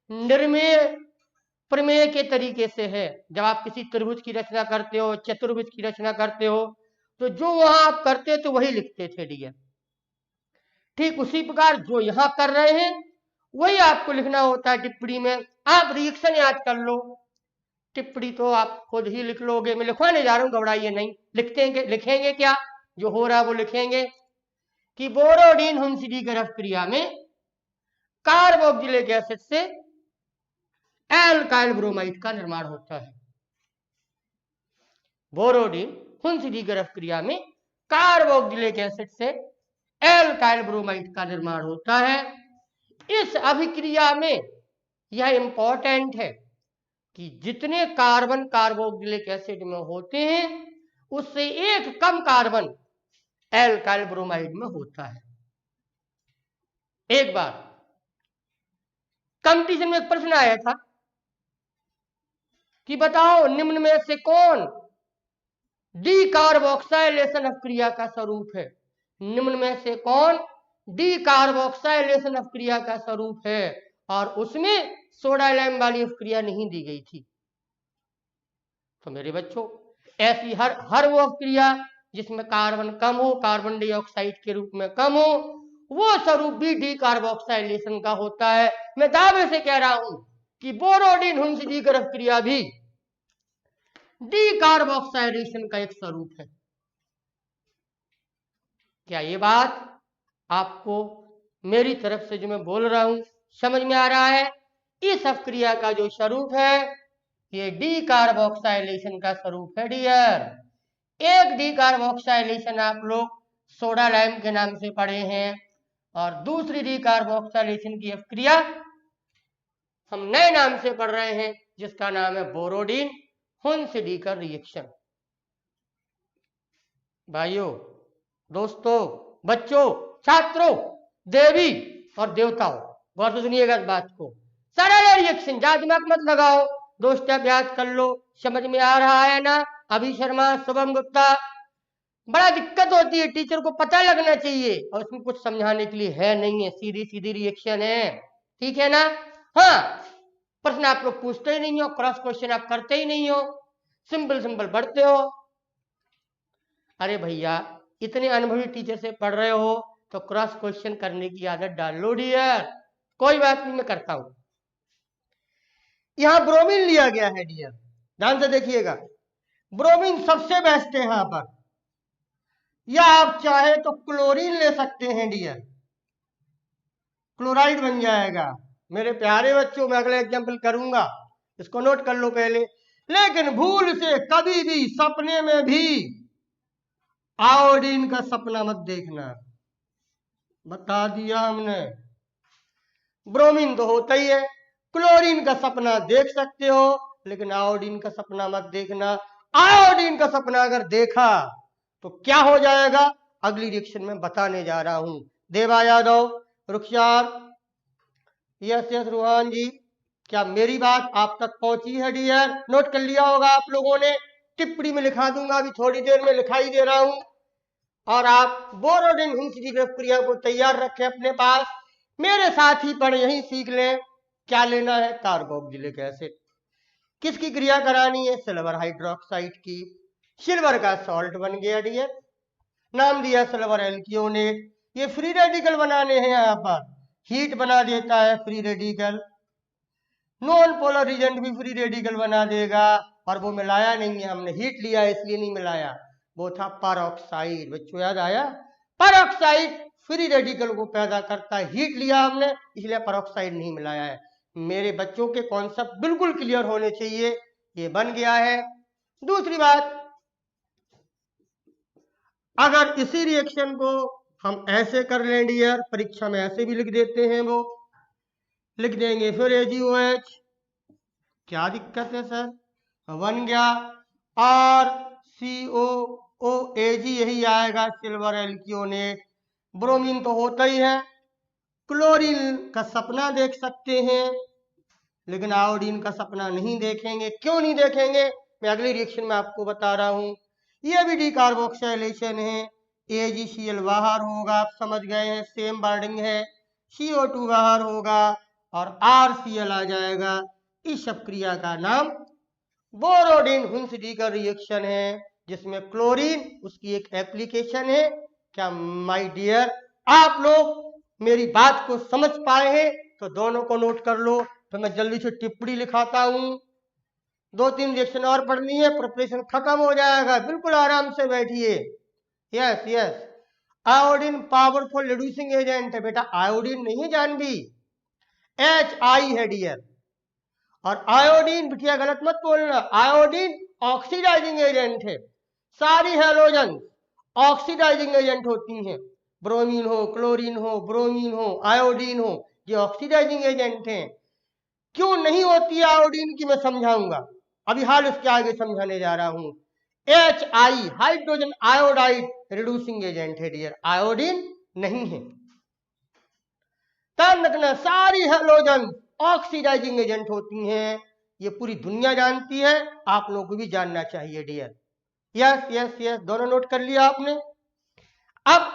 निर्मेय प्रमेय के तरीके से है। जब आप किसी त्रिभुज की रचना करते हो, चतुर्भुज की रचना करते हो, तो जो वहां आप करते तो वही लिखते थे डियर। ठीक उसी प्रकार जो यहां कर रहे हैं वही आपको लिखना होता है टिप्पणी में। आप रिएक्शन याद कर लो, टिप्पणी तो आप खुद ही लिख लोगे, मैं लिखवाने जा रहा हूं, घबराइए नहीं। लिखेंगे क्या जो हो रहा है वो लिखेंगे कि बोरोडिन हुंसडीकर क्रिया में कार्बोक्सिलिक एसिड से एल्काइल ब्रोमाइड का निर्माण होता है। बोरोडिन हुंसडीकर क्रिया में कार्बोक्सिलिक एसिड से एल्काइल ब्रोमाइड का निर्माण होता है। इस अभिक्रिया में यह इंपॉर्टेंट है कि जितने कार्बन कार्बोक्सिलिक एसिड में होते हैं उससे एक कम कार्बन एल्काइल ब्रोमाइड में होता है। एक बार कंपटीशन में एक प्रश्न आया था कि बताओ निम्न में से कौन डी कार्बोक्साइलेशन क्रिया का स्वरूप है? निम्न में से कौन डी कार्बोक्साइलेशन क्रिया का स्वरूप है? और उसमें सोडा लैम वाली क्रिया नहीं दी गई थी। तो मेरे बच्चों, ऐसी हर वो क्रिया जिसमें कार्बन कम हो, कार्बन डाइऑक्साइड के रूप में कम हो, वो स्वरूप भी डी कार्बोक्साइलेशन का होता है। मैं दावे से कह रहा हूं कि बोरोडीन हुंस द्विकर्व क्रिया भी डी कार्बोक्साइलेशन का एक स्वरूप है। क्या ये बात आपको मेरी तरफ से जो मैं बोल रहा हूं समझ में आ रहा है? इस अपक्रिया का जो स्वरूप है ये डी कार्बोक्साइलेशन का स्वरूप है डियर। एक डी कार्बोक्साइलेशन आप लोग सोडा लाइम के नाम से पढ़े हैं और दूसरी डी कार्बोक्साइलेशन की अपक्रिया हम नए नाम से पढ़ रहे हैं जिसका नाम है बोरोडीन हुंस द्विकर्व रिएक्शन। भाइयों, दोस्तों, बच्चों, छात्रों, देवी और देवताओं, गौर से सुनिएगा इस बात को। सरल रिएक्शन, ज्यादा दिमाग मत लगाओ, दो स्टेप याद कर लो। समझ में आ रहा है ना? अभी शर्मा, शुभम गुप्ता, बड़ा दिक्कत होती है, टीचर को पता लगना चाहिए और उसमें कुछ समझाने के लिए है नहीं है, सीधी सीधी रिएक्शन है, ठीक है ना? हाँ, प्रश्न आप लोग पूछते ही नहीं हो, क्रॉस क्वेश्चन आप करते ही नहीं हो, सिंपल सिंपल पढ़ते हो। अरे भैया, इतने अनुभवी टीचर से पढ़ रहे हो तो क्रॉस क्वेश्चन करने की आदत डाल लो डियर। कोई बात नहीं, मैं करता हूं। यहां ब्रोमीन लिया गया है डियर, ध्यान से देखिएगा। ब्रोमीन सबसे बेस्ट है यहां पर, या आप चाहे तो क्लोरीन ले सकते हैं डियर, क्लोराइड बन जाएगा। मेरे प्यारे बच्चों, मैं अगला एग्जाम्पल करूंगा, इसको नोट कर लो पहले। लेकिन भूल से कभी भी सपने में भी आयोडीन का सपना मत देखना, बता दिया हमने। ब्रोमीन तो होता ही है, क्लोरीन का सपना देख सकते हो लेकिन आयोडीन का सपना मत देखना। आयोडीन का सपना अगर देखा तो क्या हो जाएगा अगली रिएक्शन में बताने जा रहा हूं। देवा यादव, रुखसार, यस यस, रूहान जी, क्या मेरी बात आप तक पहुंची है डियर? नोट कर लिया होगा आप लोगों ने, टिप्पणी में लिखा दूंगा, अभी थोड़ी देर में लिखाई दे रहा हूं। और आप बोरोडीन हुंस द्विकर्व क्रिया को तैयार रखें अपने पास, मेरे साथ ही पढ़ यही सीख लें। क्या लेना है? Carboxylic acid. किसकी क्रिया करानी है? सिल्वर हाइड्रोक्साइड की। सिल्वर का सॉल्ट बन गया डियर, नाम दिया सिल्वर एल्कियोनेट। ये फ्री रेडिकल बनाने हैं, यहां पर हीट बना देता है free radical, non polar reagent भी फ्री रेडिकल बना देगा, और वो मिलाया नहीं है हमने, हीट लिया इसलिए नहीं मिलाया, वो था परऑक्साइड। बच्चों याद आया? परऑक्साइड फ्री रेडिकल को पैदा करता है, हीट लिया हमने इसलिए परऑक्साइड नहीं मिलाया है। मेरे बच्चों के कॉन्सेप्ट बिल्कुल क्लियर होने चाहिए, ये बन गया है। दूसरी बात, अगर इसी रिएक्शन को हम ऐसे कर लें डियर, परीक्षा में ऐसे भी लिख देते हैं, वो लिख देंगे फिर AgOH, क्या दिक्कत है सर? बन गया और COOAg, यही आएगा सिल्वर एल्कियोनेट। ब्रोमीन तो होता ही है, क्लोरीन का सपना देख सकते हैं लेकिन आयोडीन का सपना नहीं देखेंगे। क्यों नहीं देखेंगे? मैं अगली रिएक्शन में आपको बता रहा हूं। यह भी डी कार्बोक्साइलेशन है, AgCl बाहर होगा, आप समझ गए हैं, सेम बॉन्डिंग है, CO2 बाहर होगा और RCl आ जाएगा। इस अपक्रिया का नाम बोरोडीन हुंस द्विकर्व रिएक्शन है, जिसमें क्लोरीन उसकी एक एप्लीकेशन है। क्या माय डियर आप लोग मेरी बात को समझ पाए हैं? तो दोनों को नोट कर लो, तो मैं जल्दी से टिप्पणी लिखाता हूं। 2-3 रिएक्शन और पढ़नी है, प्रिपरेशन खत्म हो जाएगा, बिल्कुल आराम से बैठिए। Yes yes, iodine powerful reducing agent है बेटा, आयोडीन नहीं जानवी, HI है डियर। और आयोडीन, बिटिया गलत मत बोलना, आयोडीन ऑक्सीडाइजिंग एजेंट है। सारी हैलोजन ऑक्सीडाइजिंग एजेंट होती हैं, ब्रोमीन हो, क्लोरीन हो, ब्रोमीन हो, आयोडीन हो, ये ऑक्सीडाइजिंग एजेंट हैं। क्यों नहीं होती है आयोडीन की मैं समझाऊंगा, अभी हाल इसके आगे समझाने जा रहा हूं। HI hydrogen iodide reducing agent है डियर, आयोडीन नहीं है। ध्यान रखना, सारी हैलोजन ऑक्सीडाइजिंग एजेंट होती हैं, ये पूरी दुनिया जानती है, आप लोगों को भी जानना चाहिए डियर। यस यस यस, दोनों नोट कर लिया आपने। अब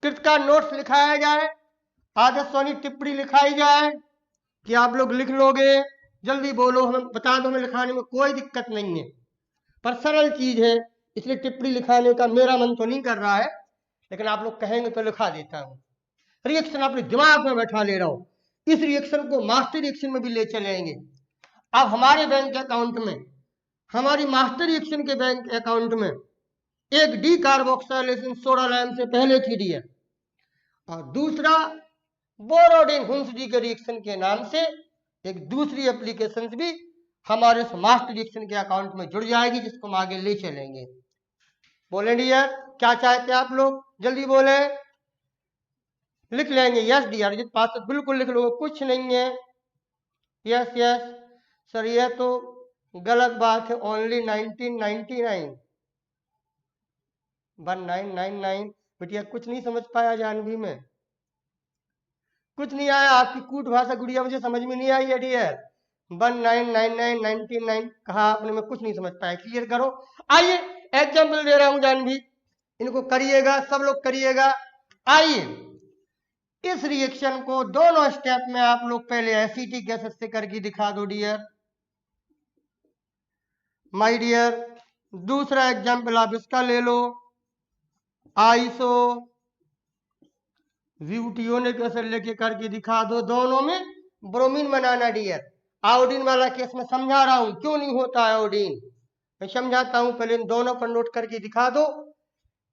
कृत का नोट्स लिखाया जाए, आदर्शवाणी टिप्पणी लिखाई जाए कि आप लोग लिख लोगे, जल्दी बोलो, हमें बता दो, हमें लिखाने में कोई दिक्कत नहीं है, पर सरल चीज है इसलिए टिप्पणी लिखाने का मेरा मन तो नहीं कर रहा है, लेकिन आप लोग कहेंगे तो लिखा देता हूं। रिएक्शन अपने दिमाग में बैठा ले रहा हूं। इस रिएक्शन को मास्टर रिएक्शन में भी ले चलेंगे। अब हमारे बैंक अकाउंट में, हमारी मास्टर रिएक्शन के बैंक अकाउंट में एक डी कार्बोक्सिलेशन सोडा लाइम से पहले थी डियर, और दूसरा बोरोडिन हुंस डी के रिएक्शन के नाम से एक दूसरी एप्लीकेशन भी हमारे मास्टर रिएक्शन के अकाउंट में जुड़ जाएगी, जिसको हम आगे ले चलेंगे। बोले डियर, क्या चाहते हैं आप लोग, जल्दी बोले। लिख लेंगे यस डियर, जिस पास तो बिल्कुल लिख लो, कुछ नहीं है। यस यस सर, यह तो गलत बात है, ओनली 1999 1999। बेटिया कुछ नहीं समझ पाया जानवी में, कुछ नहीं आया। आपकी कूट भाषा गुड़िया मुझे समझ में नहीं आई है डियर। 1999 कहा आपने, मैं कुछ नहीं समझ पाया, क्लियर करो। आइए एग्जाम्पल दे रहा हूं जानवी, इनको करिएगा, सब लोग करिएगा। आइए इस रिएक्शन को दोनों स्टेप में आप लोग पहले एसिटिक गैसेस से करके दिखा दो डियर, माय डियर। दूसरा एग्जाम्पल आप इसका ले लो, आइसो ब्यूटियोनिक एसिड लेके करके दिखा दो। दोनों में ब्रोमीन बनाना डियर। आयोडीन वाला केस में समझा रहा हूं क्यों नहीं होता आयोडीन, मैं समझाता हूं, पहले इन दोनों पर नोट करके दिखा दो।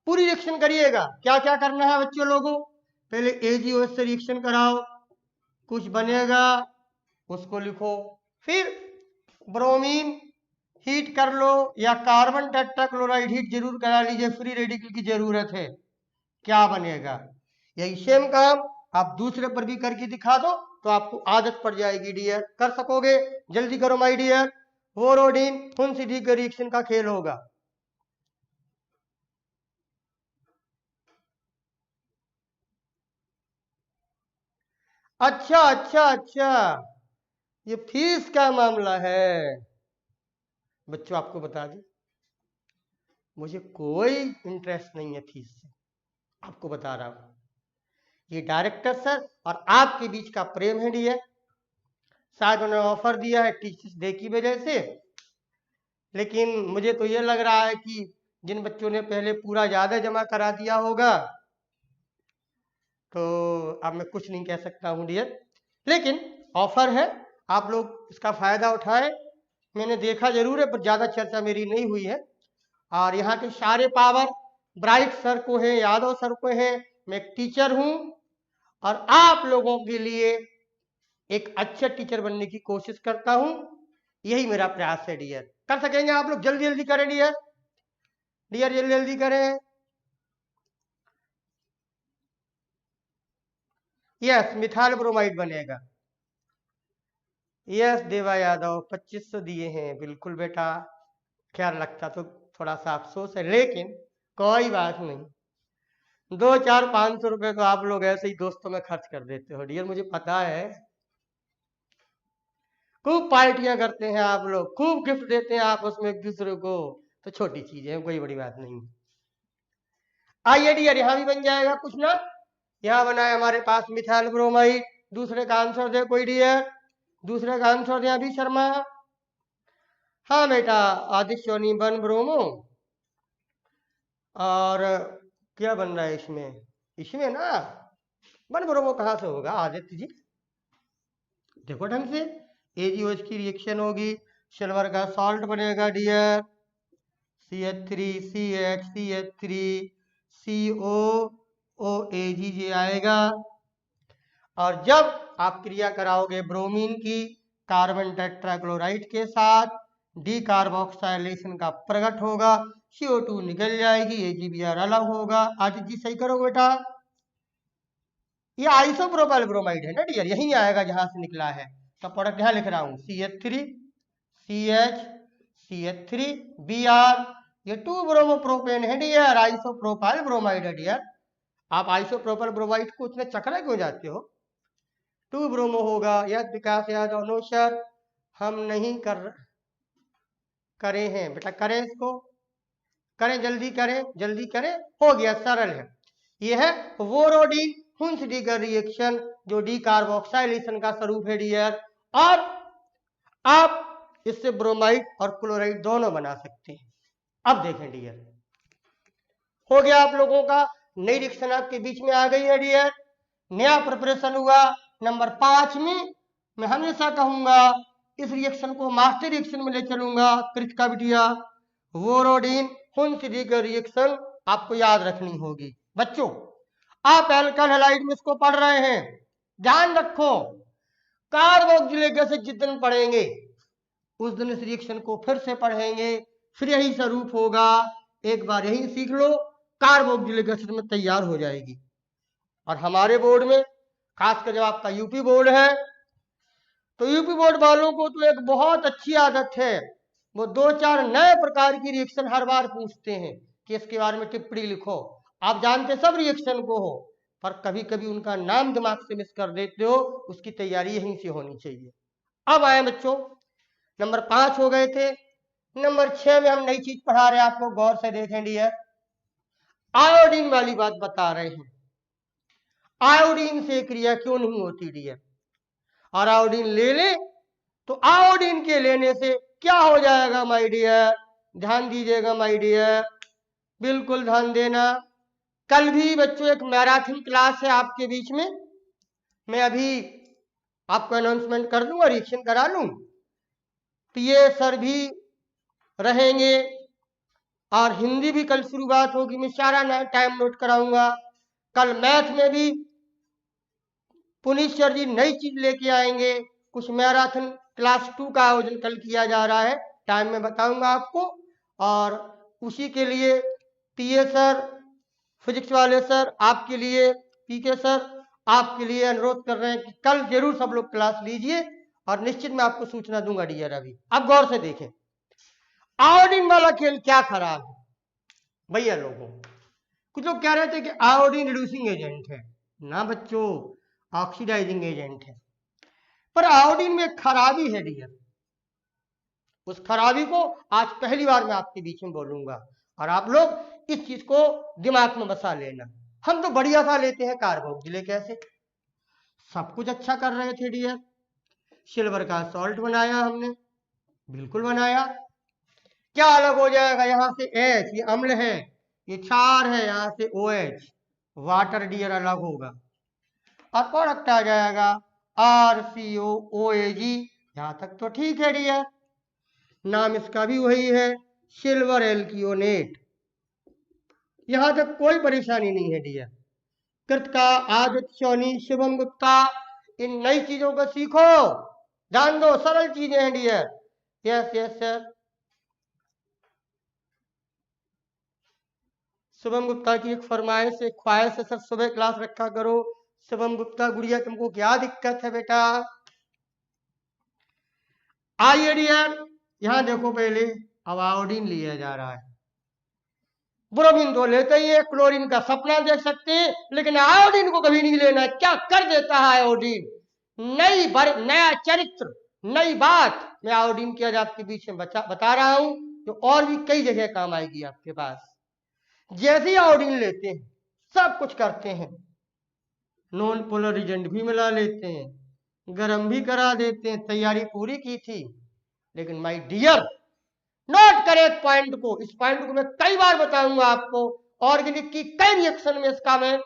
पूरी रिएक्शन करिएगा। क्या क्या करना है बच्चों लोगों, पहले AgOH से रिएक्शन कराओ, कुछ बनेगा उसको लिखो, फिर ब्रोमीन हीट कर लो, या कार्बन टेट्राक्लोराइड हीट जरूर करा लीजिए, फ्री रेडिकल की जरूरत है। क्या बनेगा, यही सेम काम आप दूसरे पर भी करके दिखा दो, तो आपको आदत पड़ जाएगी डियर, कर सकोगे। जल्दी करो माय डियर। बोरोडिन हुंस डी के रिएक्शन का खेल होगा। अच्छा अच्छा अच्छा, ये फीस का मामला है। बच्चों आपको बता दें, मुझे कोई इंटरेस्ट नहीं है फीस से, आपको बता रहा हूं। ये डायरेक्टर सर और आपके बीच का प्रेम है डियर, शायद उन्होंने ऑफर दिया है टीचर्स डे की वजह से, लेकिन मुझे तो ये लग रहा है कि जिन बच्चों ने पहले पूरा ज्यादा जमा करा दिया होगा, तो अब मैं कुछ नहीं कह सकता हूं डियर, लेकिन ऑफर है, आप लोग इसका फायदा उठाएं। मैंने देखा जरूर है, पर ज्यादा चर्चा मेरी नहीं हुई है। और यहाँ के सारे पावर ब्राइट सर को है, यादव सर को है, मैं एक टीचर हूं और आप लोगों के लिए एक अच्छे टीचर बनने की कोशिश करता हूं, यही मेरा प्रयास है डियर। कर सकेंगे आप लोग, जल्दी जल्दी करें डियर, डियर जल्दी जल्दी करें। यस, मिथाइल ब्रोमाइड बनेगा। यस देवा यादव, 2500 दिए हैं, बिल्कुल बेटा, ख्याल रखता तो थोड़ा सा अफसोस है, लेकिन कोई बात नहीं, 2 4 500 रुपए तो आप लोग ऐसे ही दोस्तों में खर्च कर देते हो डियर, मुझे पता है। खूब पार्टियां करते हैं आप लोग, खूब गिफ्ट देते हैं आपस में एक दूसरे को, तो छोटी चीज है, कोई बड़ी बात नहीं। आइए डियर, यहां भी बन जाएगा कुछ ना, यहां बना है हमारे पास मिथाइल ब्रोमाइड। दूसरे का आंसर दे कोई डियर, दूसरे का आंसर दे अभी शर्मा। हाँ बेटा, आदित्य बन ब्रोमो, और क्या बन रहा है इसमें, इसमें ना बन ब्रोमो कहां से होगा आदित्य जी, देखो ढंग से, AgOH की रिएक्शन होगी, सिल्वर का सॉल्ट बनेगा dear, CH3 CH CH3 COOAg आएगा। और जब आप क्रिया कराओगे ब्रोमीन की कार्बन टेट्राक्लोराइड के साथ, डी कार्बोक्साइलेशन का प्रकट होगा, CO2 निकल जाएगी, AgBr अलग होगा। आदित्य जी सही करो बेटा, ये आइसोप्रोपाइल ब्रोमाइड है ना डियर, यही आएगा जहां से निकला है, तो प्रोडक्ट यहां लिख रहा हूं, CH3 CH CH3 Br, ये 2 ब्रोमोप्रोपेन है डियर, आइसोप्रोपाइल ब्रोमाइड है डियर। आप आइसोप्रोपाइल ब्रोमाइड को इतने चकरा क्यों जाते हो, 2 ब्रोमो होगा। यस विकास यादव, नो सर हम नहीं करे हैं बेटा, करें इसको, करें जल्दी करें, जल्दी करें, हो गया, सरल है। यह है वोरोडीन हुंस डी का रिएक्शन, जो डी कार्बोक्साइलेशन का स्वरूप है डियर, और आप इससे ब्रोमाइड और क्लोराइड दोनों बना सकते हैं। अब देखें डियर, हो गया आप लोगों का नई रिएक्शन आपके बीच में आ गई है डियर, नया प्रिपरेशन हुआ। नंबर 5 में मैं हमेशा कहूंगा इस रिएक्शन को मास्टर रिएक्शन में ले चलूंगा। कृतिका बिटिया, वोरोडिन हुनसिरी की रिएक्शन आपको याद रखनी होगी। बच्चों, आप एल्काइल हैलाइड में इसको पढ़ रहे हैं, ध्यान रखो कार्बोक्सिलिक एसिड जिस दिन पढ़ेंगे उस दिन इस रिएक्शन को फिर से पढ़ेंगे, फिर यही स्वरूप होगा। एक बार यही सीख लो, कार्बोक्सिलिक एसिड में तैयार हो जाएगी। और हमारे बोर्ड में, खासकर जब आपका यूपी बोर्ड है, तो यूपी बोर्ड वालों को तो एक बहुत अच्छी आदत है, वो 2-4 नए प्रकार की रिएक्शन हर बार पूछते हैं कि इसके बारे में टिप्पणी लिखो। आप जानते सब रिएक्शन को हो, पर कभी कभी उनका नाम दिमाग से मिस कर देते हो, उसकी तैयारी यहीं से होनी चाहिए। अब आए बच्चों, नंबर 5 हो गए थे। नंबर 6 में हम नई चीज पढ़ा रहे हैं, आपको गौर से देखें डियर, आयोडीन वाली बात बता रहे हैं। आयोडीन से क्रिया क्यों नहीं होती डियर? और आयोडीन ले ले तो आयोडीन के लेने से क्या हो जाएगा माय डियर? ध्यान दीजिएगा माय डियर, बिल्कुल ध्यान देना। कल भी बच्चों एक मैराथन क्लास है आपके बीच में, मैं अभी आपको अनाउंसमेंट कर दूंगा, रिएक्शन करा लूं। पीए सर भी रहेंगे और हिंदी भी कल शुरुआत होगी, मैं सारा टाइम नोट कराऊंगा। कल मैथ में भी पुनीत सर जी नई चीज लेके आएंगे, कुछ मैराथन क्लास 2 का आयोजन कल किया जा रहा है, टाइम में बताऊंगा आपको। और उसी के लिए पीए सर, फिजिक्स वाले सर आपके लिए, पीके सर आपके लिए अनुरोध कर रहे हैं कि कल जरूर सब लोग क्लास लीजिए, और निश्चित मैं आपको सूचना दूंगा डियर। अभी अब गौर से देखें, आयोडीन वाला खेल क्या खराब है भैया लोगों? कुछ लोग कह रहे थे कि आयोडीन रिड्यूसिंग एजेंट है, ना बच्चों, ऑक्सीडाइजिंग एजेंट है। पर आयोडीन में खराबी है डियर, उस खराबी को आज पहली बार मैं आपके बीच में बोलूंगा, और आप लोग इस चीज को दिमाग में बसा लेना। हम तो बढ़िया सा लेते हैं कार्बोक्सिलिक एसिड, सब कुछ अच्छा कर रहे थे डियर, सिल्वर का सॉल्ट बनाया हमने, बिल्कुल बनाया। क्या अलग हो जाएगा? यहाँ से H, ये अम्ल है, ये क्षार है, यहाँ से OH, वाटर डियर अलग होगा, और प्रोडक्ट आ जाएगा RCOOAG। यहां तक तो ठीक है डियर, नाम इसका भी वही है, सिल्वर एल्कियोनेट। यहां तक कोई परेशानी नहीं है डियर। कृतिका, आदित्य, सोनी, शिवम गुप्ता, इन नई चीजों को सीखो, जान दो, सरल चीजें हैं dear. Yes yes sir. Shubham Gupta की एक फरमाइश, एक ख्वाहिश है सर, सुबह क्लास रखा करो। शुभम गुप्ता गुड़िया, तुमको क्या दिक्कत है बेटा? आइए डियर, यहां देखो पहले, अब आयोडीन लिया जा रहा है। ब्रोमीन तो लेते ही है, क्लोरीन का सपना देख सकते हैं, लेकिन आयोडीन को कभी नहीं लेना। क्या कर देता है आयोडीन? नया चरित्र, नई बात मैं आयोडीन की आज आपके बीच में बता रहा हूं, जो और भी कई जगह काम आएगी आपके पास। जैसे ही आयोडीन लेते हैं, सब कुछ करते हैं, नॉन पोलर एजेंट भी मिला लेते हैं, गर्म भी करा देते हैं, तैयारी पूरी की थी। लेकिन माय डियर, नोट करें एक पॉइंट को, इस पॉइंट को मैं कई बार बताऊंगा आपको, ऑर्गेनिक की कई रिएक्शन में इसका मैं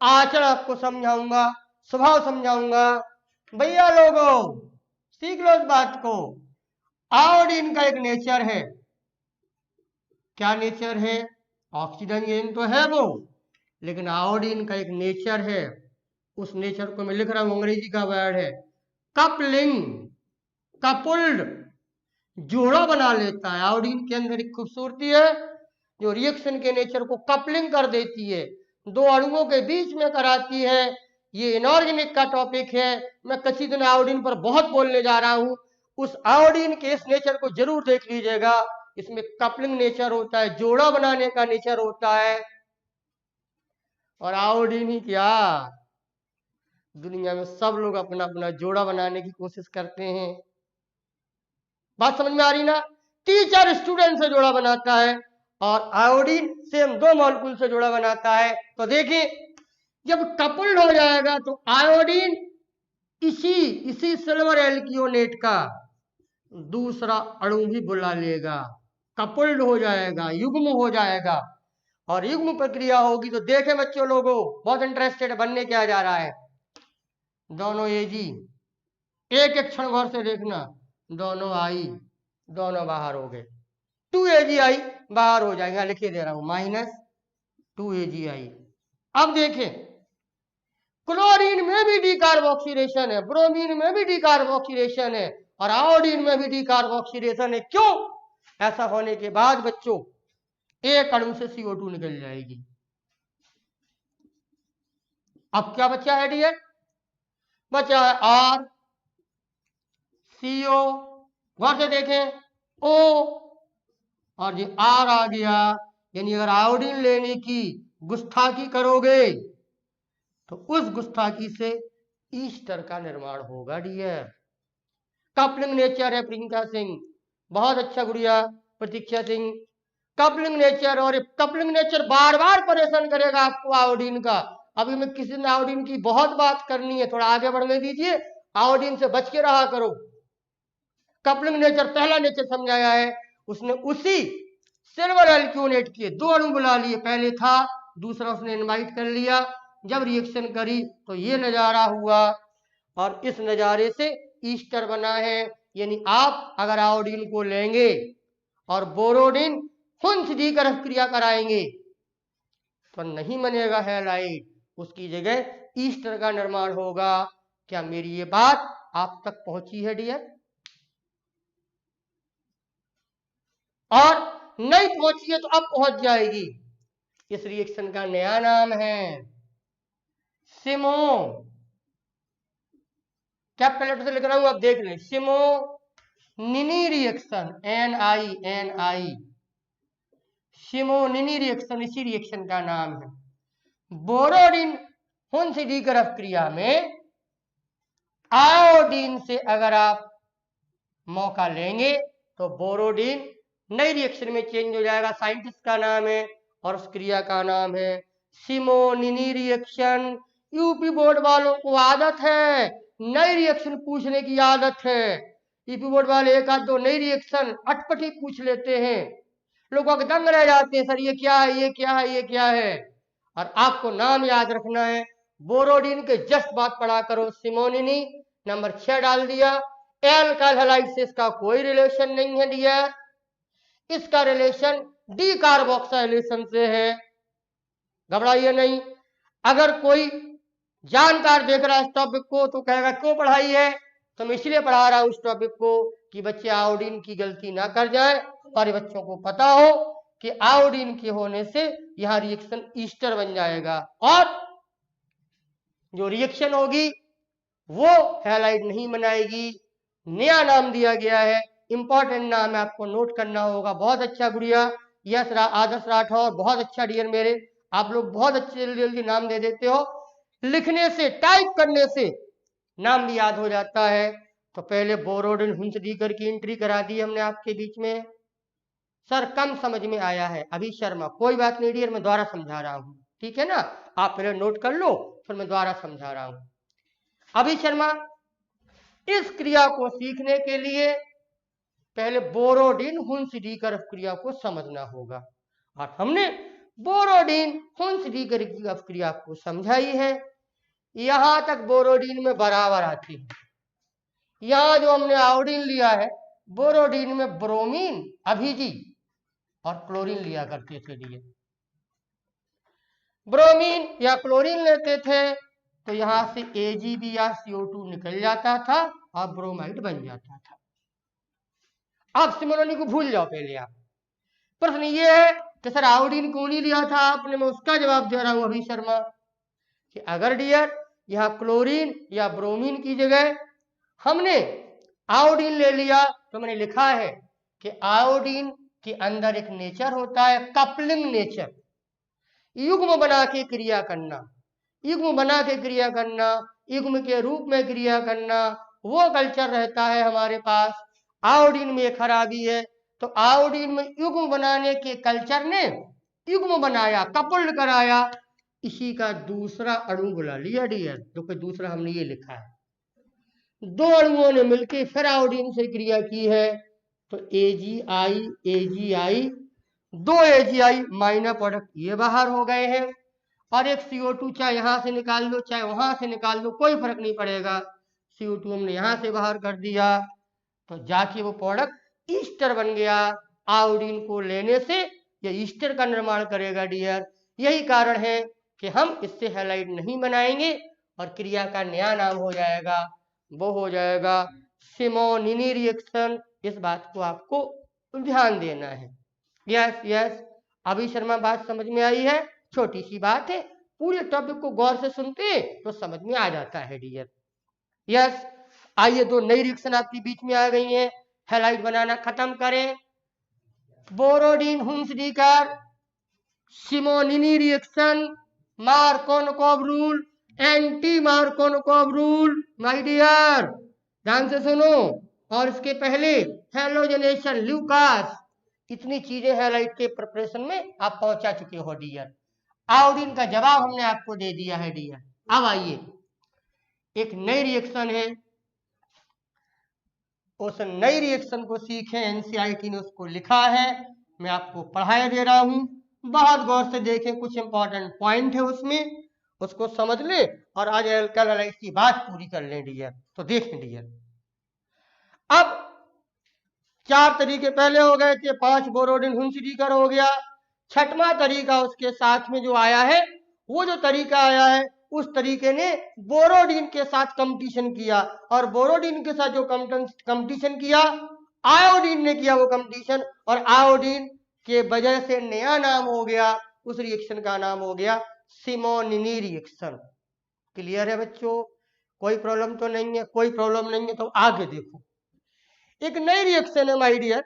आचरण आपको समझाऊंगा, स्वभाव समझाऊंगा। भैया लोगों, सीख लो इस बात को, आयोडीन का एक नेचर है। क्या नेचर है? ऑक्सीडाइजिंग तो है वो, लेकिन आयोडीन का एक नेचर है, उस नेचर को मैं लिख रहा हूं, अंग्रेजी का वर्ड है कपलिंग, कपुल्ड, जोड़ा बना लेता है। आयोडीन के अंदर एक खूबसूरती है जो रिएक्शन के नेचर को कपलिंग कर देती है, दो अणुओं के बीच में कराती है। ये इनऑर्गेनिक का टॉपिक है, मैं किसी दिन आयोडीन पर बहुत बोलने जा रहा हूं। उस आयोडीन के इस नेचर को जरूर देख लीजिएगा, इसमें कपलिंग नेचर होता है, जोड़ा बनाने का नेचर होता है। और आयोडीन ही क्या, दुनिया में सब लोग अपना अपना जोड़ा बनाने की कोशिश करते हैं। बात समझ में आ रही ना? टीचर स्टूडेंट से जोड़ा बनाता है, और आयोडीन सेम 2 मॉलिक्यूल से जोड़ा बनाता है। तो देखिए, जब कपल्ड हो जाएगा तो आयोडीन इसी सिल्वर एल्कियोनेट का दूसरा अणु भी बुला लेगा, कपल्ड हो जाएगा, युग्म हो जाएगा, और युग्म प्रक्रिया होगी तो देखे बच्चों लोगों, बहुत इंटरेस्टेड, बनने क्या जा रहा है। दोनों एजी, एक एक क्षण गौर से देखना, दोनों आई, दोनों बाहर हो गए, 2AgI बाहर हो जाएगा, लिखे दे रहा हूं -2AgI। अब देखें, क्लोरीन में भी डीकार्बोक्सिलेशन है, ब्रोमीन में भी डीकार्बोक्सिलेशन है, और आयोडीन में भी डीकार्बोक्सिलेशन है। क्यों? ऐसा होने के बाद बच्चों एक अणु से CO2 निकल जाएगी। अब क्या बचा है डियर? बचा है R, CO, गौर से देखें, O, और ये R आ गया। यानी अगर आयोडीन लेने की गुस्ताखी करोगे तो उस गुस्ताखी से ईस्टर का निर्माण होगा डियर। कपलिंग नेचर है प्रियंका सिंह, बहुत अच्छा गुड़िया प्रतीक्षा सिंह। कपलिंग नेचर, और कपलिंग नेचर बार बार परेशान करेगा आपको आयोडीन का। अभी मैं किसी ने आयोडीन की बहुत बात करनी है, थोड़ा आगे बढ़ने दीजिए, आयोडीन से बच के रहा करो। कपलिंग नेचर पहला नेचर समझाया है उसने, उसी सिल्वर एल्क्यूनेट के 2 अणु बुला लिए, पहले था, दूसरा उसने इनवाइट कर लिया। जब रिएक्शन करी तो ये नजारा हुआ, और इस नजारे से ईस्टर बना है। यानी आप अगर आयोडीन को लेंगे और बोरोडिन हुंस डीकर क्रिया कराएंगे तो नहीं बनेगा हैलाइड, उसकी जगह ईस्टर का निर्माण होगा। क्या मेरी ये बात आप तक पहुंची है डियर? और नहीं पहुंची है तो अब पहुंच जाएगी। इस रिएक्शन का नया नाम है सिमो, कैपिटल लेटर से लिख रहा हूं, आप देख लें, Simonini reaction, NI, Simonini reaction, इसी रिएक्शन का नाम है। बोरोडिन हुंस डीकर क्रिया में आयोडीन से अगर आप मौका लेंगे तो बोरोडिन नई रिएक्शन में चेंज हो जाएगा। साइंटिस्ट का नाम है और उस क्रिया का नाम है सिमोनिनी रिएक्शन। यूपी बोर्ड वालों को आदत है नई रिएक्शन पूछने की, आदत है। यूपी बोर्ड वाले एक आध दो नई रिएक्शन अटपटी पूछ लेते हैं, लोग दंग रह जाते हैं, सर ये क्या है, ये क्या है, ये क्या है। और आपको नाम याद रखना है, बोरोडिन के जस्ट बात पढ़ा करो, सिमोनिनी, नंबर 6 डाल दिया। एल्काइल हैलाइड से इसका कोई रिलेशन नहीं है डियर, इसका रिलेशन डीकार्बोक्सिलेशन से है, घबराइए नहीं। अगर कोई जानकार देख रहा है इस टॉपिक को तो कहेगा क्यों पढ़ाई है, तो मैं इसलिए पढ़ा रहा हूं इस टॉपिक को कि बच्चे आयोडीन की गलती ना कर जाए, और बच्चों को पता हो कि आयोडीन के होने से यहां रिएक्शन ईस्टर बन जाएगा, और जो रिएक्शन होगी वो हैलाइड नहीं बनाएगी। नया नाम दिया गया है, इंपॉर्टेंट नाम है, आपको नोट करना होगा। बहुत अच्छा गुड़िया, यस आदर्श राठौर, बहुत अच्छा डियर मेरे, आप लोग बहुत अच्छे जल्दी जल्दी नाम दे देते हो। लिखने से, टाइप करने से नाम भी याद हो जाता है। तो पहले बोरोडिन हुंस डीकर की एंट्री करा दी हमने आपके बीच में। सर कम समझ में आया है अभी शर्मा, कोई बात नहीं डियर, मैं दोबारा समझा रहा हूं, ठीक है ना, आप पहले नोट कर लो फिर मैं दोबारा समझा रहा हूं। अभी शर्मा, इस क्रिया को सीखने के लिए पहले बोरोडिन हुंस डीकर क्रिया को समझना होगा, और हमने बोरोडिन हुंस डीकर क्रिया को समझाई है। यहां तक बोरोडिन में बराबर आती है। यहां जो हमने आयोडीन लिया है, बोरोडिन में ब्रोमीन, अभिजी और क्लोरीन लिया करते थे लिए। ब्रोमीन या क्लोरीन लेते थे तो यहां से AgB या CO2 निकल जाता था और ब्रोमाइड बन जाता था। आप सिमोनिनी को भूल जाओ पहले आप। प्रश्न ये है कि सर आयोडीन क्यों नहीं लिया था आपने, मैं उसका जवाब दे रहा हूं अभी शर्मा, कि अगर डियर यहां क्लोरीन या ब्रोमीन की जगह हमने आयोडीन ले लिया तो मैंने लिखा है कि आयोडीन के अंदर एक नेचर होता है कपलिंग नेचर, युग्म बना के क्रिया करना, युग्म बना के क्रिया करना, युग्म के रूप में क्रिया करना, वो कल्चर रहता है हमारे पास। आयोडीन में खराबी है, तो आयोडीन में युग्म बनाने के कल्चर ने युग्म बनाया, कपल्ड कराया, इसी का दूसरा अणु बुला लिया डियर। तो कोई दूसरा हमने ये लिखा है, 2 अणुओं ने मिलकर फिर आयोडीन से क्रिया की है, तो AgI दो AgI माइनर प्रोडक्ट ये बाहर हो गए हैं, और एक CO2 चाहे यहां से निकाल लो चाहे वहां से निकाल लो, कोई फर्क नहीं पड़ेगा। CO2 हमने यहां से बाहर कर दिया, तो जाके वो प्रोडक्ट ईस्टर बन गया। आयोडीन को लेने से ये ईस्टर का निर्माण करेगा डियर। यही कारण है कि हम इससे हैलाइड नहीं बनाएंगे, और क्रिया का नया नाम हो जाएगा, वो हो जाएगा सिमोनिनी रिएक्शन। इस बात को आपको ध्यान देना है। यस यस, अभी शर्मा बात समझ में आई है? छोटी सी बात है, पूरे टॉपिक को गौर से सुनते तो समझ में आ जाता है डियर। यस, आइए दो नई रिएक्शन आपके बीच में आ गई हैं, हैलाइड बनाना खत्म करें। Borodin Hunsdiecker Simonini reaction, Markovnikov rule, anti Markovnikov rule. My dear ध्यान से सुनो, और इसके पहले हेलोजनेशन, ल्यूकास, इतनी चीजें हैलाइड के प्रिपरेशन में आप पहुंचा चुके हो डियर। आयोडीन का जवाब हमने आपको दे दिया है डियर। अब आइए एक नई रिएक्शन है, उस नई रिएक्शन को सीखें। एनसीईआरटी ने उसको लिखा है, मैं आपको पढ़ाया दे रहा हूं, बहुत गौर से देखें, कुछ इंपॉर्टेंट पॉइंट है उसमें, उसको समझ ले और आज एल्काइल हैलाइड की बात पूरी कर लें डियर। तो देखें डियर, अब 4 तरीके पहले हो गए थे, 5 बोरोडिन हुंसडीकर हो गया। छठवां तरीका उसके साथ में जो आया है, वो जो तरीका आया है उस तरीके ने बोरोडीन के साथ कंपटीशन किया, और बोरोडीन के साथ जो कंपटीशन किया, आयोडीन ने किया वो कंपटीशन, और आयोडीन के वजह से नया नाम हो गया, उस रिएक्शन का नाम हो गया सिमोनिनी रिएक्शन। क्लियर है बच्चों? कोई प्रॉब्लम तो नहीं है? कोई प्रॉब्लम नहीं है तो आगे देखो, एक नई रिएक्शन है माय डियर,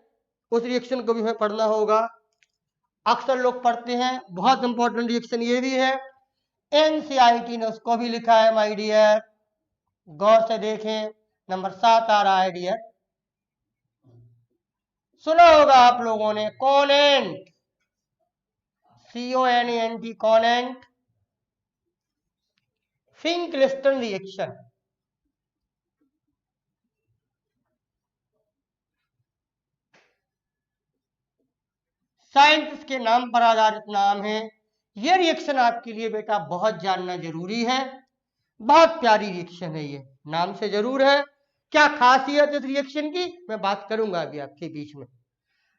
उस रिएक्शन को भी हमें पढ़ना होगा। अक्सर लोग पढ़ते हैं, बहुत इंपॉर्टेंट रिएक्शन ये भी है, एनसीईआरटी ने उसको भी लिखा है माय डियर। गौर से देखें, नंबर 7 आ रहा है डियर, सुना होगा आप लोगों ने, कोनेंट, CONANT, कोनेंट फिंकलिस्टन रिएक्शन। साइंटिस्ट के नाम पर आधारित नाम है। यह रिएक्शन आपके लिए बेटा बहुत जानना जरूरी है, बहुत प्यारी रिएक्शन है ये, नाम से जरूर है। क्या खासियत इस रिएक्शन की मैं बात करूंगा अभी आपके बीच में,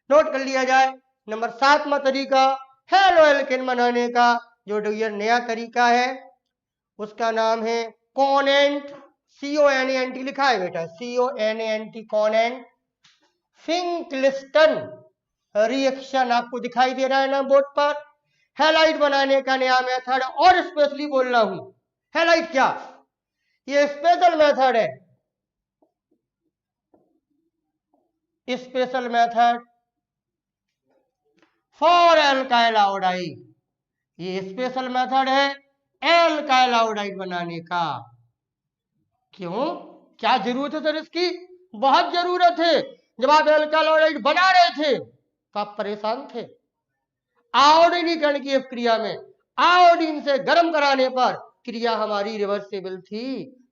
नोट कर लिया जाए। नंबर 7वां तरीका हेलो एल्केन बनाने का, जो डियर नया तरीका है उसका नाम है कोनेंट, CONANT लिखा है बेटा, CONANT, कोनेंट फिंकलिस्टन रिएक्शन आपको दिखाई दे रहा है ना बोर्ड पर। हैलाइड बनाने का नया मेथड, और स्पेशली बोल रहा हूं, हैलाइड क्या, ये स्पेशल मेथड है, special method for alkyl iodide. ये स्पेशल मेथड है एल्काइल आयोडाइड बनाने का। क्यों, क्या जरूरत है सर इसकी? बहुत जरूरत है। जब आप एल्काइल आयोडाइड बना रहे थे तो आप परेशान थे, आयोडीनीकरण की क्रिया में आयोडीन से गर्म कराने पर क्रिया हमारी रिवर्सिबल थी।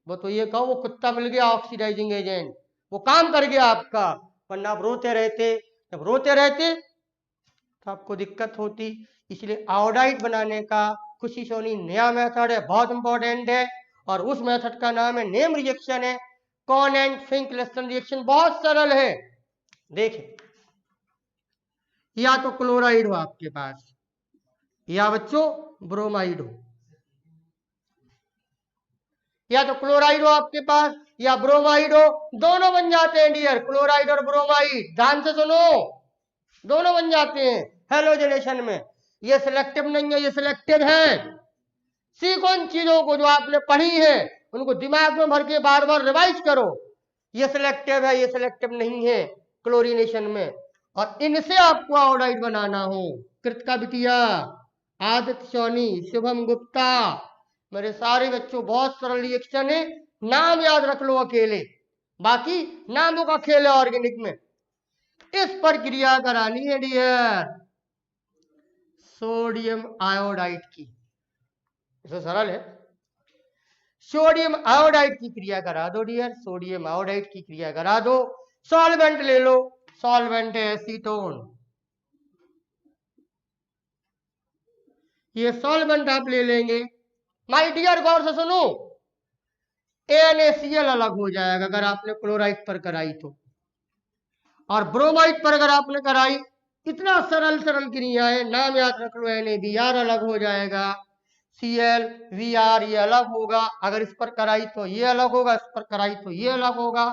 वो तो ये कहो वो कुत्ता मिल गया ऑक्सीडाइजिंग एजेंट, वो काम कर गया आपका, वरना आप रोते रहते। जब रोते रहते तो आपको दिक्कत होती। इसलिए आयोडाइड बनाने का खुशी सोनी नया मेथड है, बहुत इंपॉर्टेंट है, और उस मेथड का नाम है, नेम रिएक्शन है कोनेंट फिंकलिस्टन रिएक्शन। बहुत सरल है, देखें, या तो क्लोराइड हो आपके पास, या बच्चों ब्रोमाइड हो, या तो क्लोराइड हो आपके पास या ब्रोमाइड हो, दोनों बन जाते हैं डियर, क्लोराइड और ब्रोमाइड। ध्यान से सुनो, दोनों बन जाते हैं हेलोजनेशन में। ये सिलेक्टिव नहीं है, ये सिलेक्टिव है। सीक्वेंस चीजों को जो आपने पढ़ी है उनको दिमाग में भर के बार बार रिवाइज करो। ये सिलेक्टिव है, ये सिलेक्टिव नहीं है क्लोरीनेशन में, और इनसे आपको आयोडाइड बनाना हो। कृतिका बिटिया, आदित्य सोनी, शुभम गुप्ता, मेरे सारे बच्चों, बहुत सरल रिएक्शन है, नाम याद रख लो अकेले, बाकी नामों का खेल है ऑर्गेनिक में। इस पर क्रिया करानी है डियर सोडियम आयोडाइड की, इसे सरल है, सोडियम आयोडाइड की क्रिया करा दो डियर, सोडियम आयोडाइड की क्रिया करा दो। सॉल्वेंट ले लो, सॉल्वेंट है एसीटोन, ये सॉल्वेंट आप ले लेंगे। माय डियर गौर से सुनो, NaCl अलग हो जाएगा अगर आपने क्लोराइड पर कराई तो, और ब्रोमाइड पर अगर आपने कराई, इतना सरल सरल क्रिया है, नाम याद रख लो, NaBr अलग हो जाएगा, ClVr ये अलग होगा, अगर इस पर कराई तो ये अलग होगा, इस पर कराई तो ये अलग होगा,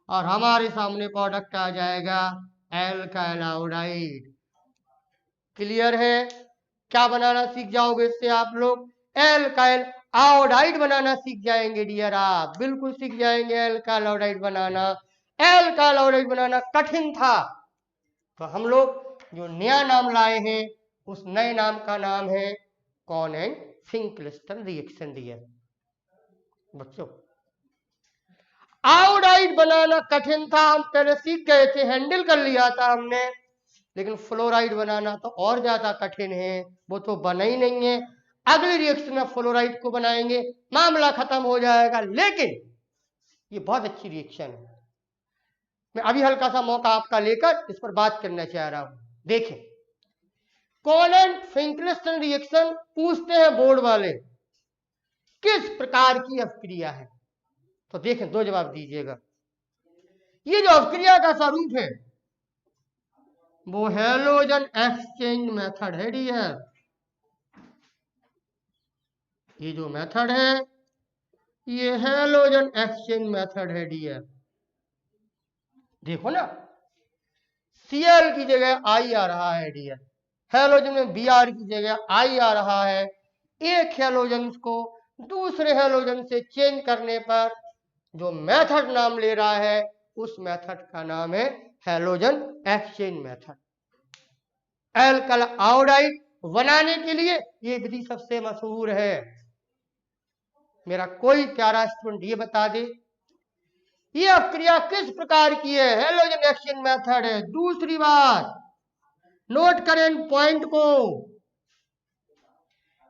और हमारे सामने प्रोडक्ट आ जाएगा एल्काइल आयोडाइड। क्लियर है? क्या बनाना सीख जाओगे इससे आप लोग? एल्काइल आयोडाइड बनाना सीख जाएंगे डियर, आप बिल्कुल सीख जाएंगे एल्काइल आयोडाइड बनाना। एल्काइल आयोडाइड बनाना कठिन था, तो हम लोग जो नया नाम लाए हैं उस नए नाम का नाम है कॉनेन फिंकलिस्टन रिएक्शन डियर। बच्चों, आयोडाइड बनाना कठिन था, हम पहले सीख गए थे, हैंडल कर लिया था हमने, लेकिन फ्लोराइड बनाना तो और ज्यादा कठिन है, वो तो बना ही नहीं है। अगली रिएक्शन में फ्लोराइड को बनाएंगे, मामला खत्म हो जाएगा। लेकिन ये बहुत अच्छी रिएक्शन है, मैं अभी हल्का सा मौका आपका लेकर इस पर बात करना चाह रहा हूं। देखें, कॉनेन फिंकलिस्टन रिएक्शन पूछते हैं बोर्ड वाले, किस प्रकार की अभिक्रिया है? तो देखें, दो जवाब दीजिएगा। ये जो अभिक्रिया का स्वरूप है वो हैलोजन एक्सचेंज मेथड है डियर। ये जो मेथड है ये हैलोजन एक्सचेंज मेथड है डियर। देखो ना, Cl की जगह I आ रहा है डियर, हैलोजन में Br की जगह I आ रहा है। एक हैलोजन को दूसरे हैलोजन से चेंज करने पर जो मेथड नाम ले रहा है उस मेथड का नाम है halogen exchange method. Alkyl iodide बनाने के लिए ये विधि सबसे मशहूर है। मेरा कोई प्यारा स्टूडेंट ये बता दे, ये अभिक्रिया किस प्रकार की है? हैलोजन एक्सचेंज मेथड है। दूसरी बात, नोट करें पॉइंट को,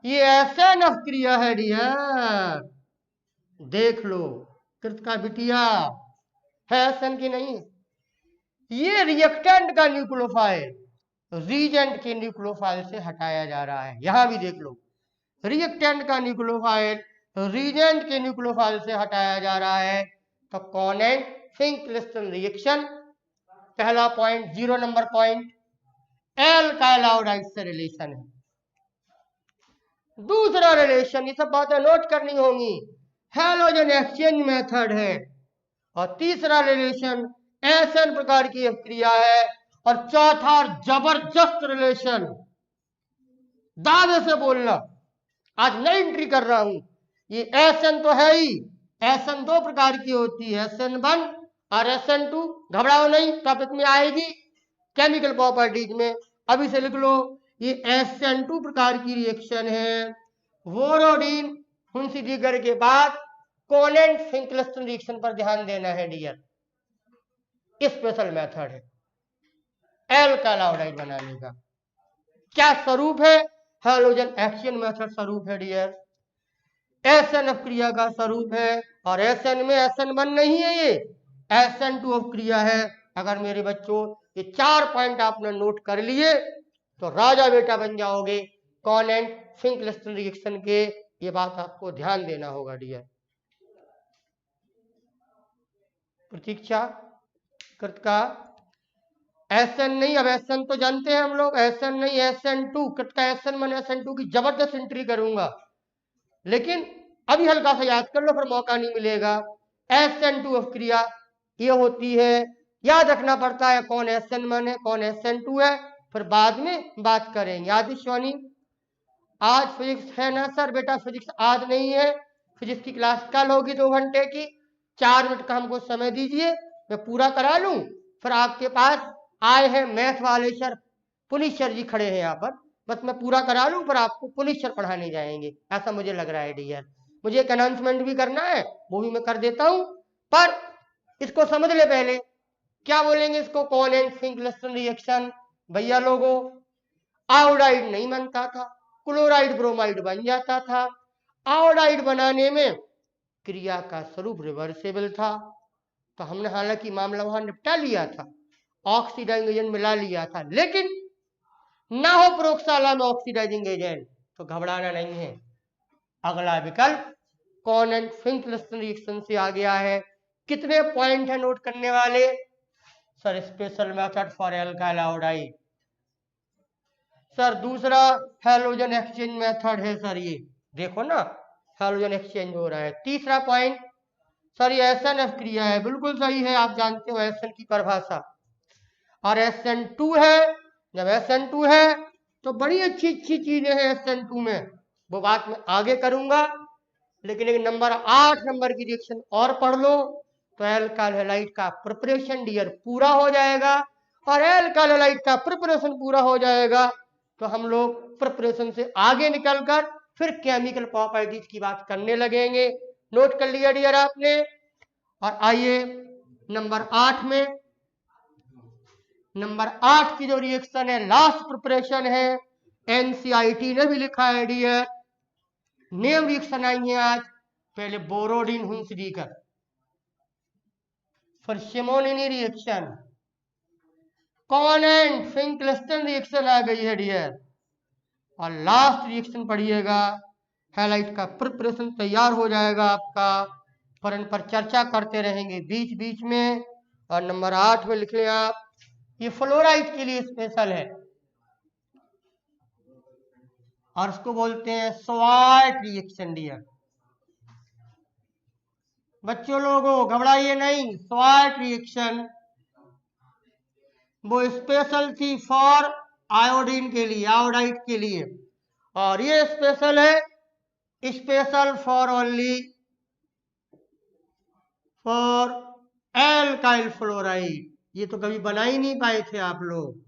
ये एसएन अभिक्रिया है डियर। देख लो कृत का बिटिया, है एसएन की नहीं? ये रिएक्टेंट का न्यूक्लियोफाइल रीजेंट के न्यूक्लियोफाइल से हटाया जा रहा है। यहां भी देख लो, रिएक्टेंट का न्यूक्लियोफाइल रीजेंट के न्यूक्लियोफाइल से हटाया जा रहा है। तो कॉनेन फिंकलिस्टन रिएक्शन, पहला point, 0 number point, alkyl iodide से रिलेशन है। दूसरा रिलेशन, ये सब बातें नोट करनी होंगी, हैलोजन एक्सचेंज मेथड है। और तीसरा रिलेशन एसएन प्रकार की अभिक्रिया है। और चौथा जबरदस्त रिलेशन, दावे से बोलना, आज नई एंट्री कर रहा हूं, ये एसएन तो है ही। एसएन दो प्रकार की होती है, SN1 और SN2। घबराओ नहीं, टॉपिक में आएगी केमिकल प्रॉपर्टीज में, अभी से लिख लो। ये SN2 प्रकार की रिएक्शन है। वोरोडीन हुंसिडीगर के बाद कॉनेन फिंकलिस्टन रिएक्शन पर ध्यान देना है डियर, स्पेशल मेथड है एल्काइल आयोडाइड बनाने का। क्या स्वरूप है? हैलोजन एक्सचेंज मेथड स्वरूप है डियर। एसएन अभिक्रिया का स्वरूप है, और एसएन में SN1 नहीं है, ये SN2 अभिक्रिया है। अगर मेरे बच्चों ये 4 पॉइंट आपने नोट कर लिए तो राजा बेटा बन जाओगे कॉनेन फिंकलिस्टन रिएक्शन के। ये बात आपको ध्यान देना होगा डियर। प्रतीक्षा कृत का SN नहीं, अब SN तो जानते हैं हम लोग, SN नहीं SN2, कृत का SN1 SN2 की जबरदस्त एंट्री करूंगा, लेकिन अभी हल्का सा याद कर लो, फिर मौका नहीं मिलेगा। SN2 अभिक्रिया ये होती है, याद रखना पड़ता है कौन SN1 है कौन SN2 है, फिर बाद में बात करेंगे। आदिश्वानी, आज फिजिक्स है ना सर? बेटा फिजिक्स आज नहीं है, फिजिक्स की क्लास कल होगी 2 घंटे की। 4 मिनट का हमको समय दीजिए, मैं पूरा करा लूं, फिर आपके पास आए हैं मैथ वाले सर, पुनीत सर जी खड़े हैं यहाँ पर, बस मैं पूरा करा लूं, फिर आपको पुनीत सर पढ़ाने जाएंगे, ऐसा मुझे लग रहा है डियर। मुझे एक अनाउंसमेंट भी करना है, वो भी मैं कर देता हूं, पर इसको समझ ले पहले। क्या बोलेंगे इसको? कॉनेन फिंकलिस्टन रिएक्शन। भैया लोगों, आयोडाइड नहीं बनता था, क्लोराइड ब्रोमाइड बन जाता था। आयोडाइड बनाने में क्रिया का स्वरूप रिवर्सेबल था, तो हमने हालांकि मामला वहां निपटा लिया था, ऑक्सीडाइजिंग एजेंट मिला लिया था, लेकिन ना हो प्रयोगशाला में ऑक्सीडाइजिंग एजेंट, तो घबराना नहीं है। अगला विकल्प कॉनन फिंकलिस्टन रिएक्शन से आ गया है। कितने पॉइंट है नोट करने वाले? Sir special method for alkyl iodide. Sir दूसरा हैलोजन एक्सचेंज मेथड है सर, ये देखो ना हैलोजन एक्सचेंज हो रहा है। तीसरा पॉइंट सर ये SNF क्रिया है, बिल्कुल सही है, आप जानते हो SN की परिभाषा। और SN2 है, जब SN2 है तो बड़ी अच्छी अच्छी चीजें हैं SN2 में, वो बात मैं आगे करूंगा। लेकिन एक नंबर 8 नंबर की रिएक्शन और पढ़ लो तो एल्काइल हैलाइड का प्रिपरेशन डियर पूरा हो जाएगा। और एल्काइल हैलाइड का प्रिपरेशन पूरा हो जाएगा तो हम लोग प्रिपरेशन से आगे निकलकर फिर केमिकल प्रॉपर्टीज की बात करने लगेंगे। नोट कर लिया डियर आपने। और आइए नंबर 8 में, नंबर 8 की जो रिएक्शन है लास्ट प्रिपरेशन है, NCIT ने भी लिखा है डियर। नेम रिएक्शन आई है आज, पहले बोरोडिन हुंसडीकर, फिर सिमोनिनी रिएक्शन, कॉनन फिंकलिस्टन रिएक्शन आ गई है डियर, और लास्ट रिएक्शन पढ़िएगा हैलाइड का प्रिपरेशन तैयार हो जाएगा आपका, पर इन पर चर्चा करते रहेंगे बीच बीच में। और नंबर 8 में लिख लें आप, ये फ्लोराइड के लिए स्पेशल है और उसको बोलते हैं स्वाट रिएक्शन डियर। बच्चों लोगों घबराइए नहीं, स्वाट रिएक्शन वो स्पेशल थी फॉर आयोडीन के लिए, आयोडाइड के लिए, और ये स्पेशल है special for only for alkyl fluoride. ये तो कभी बना ही नहीं पाए थे आप लोग,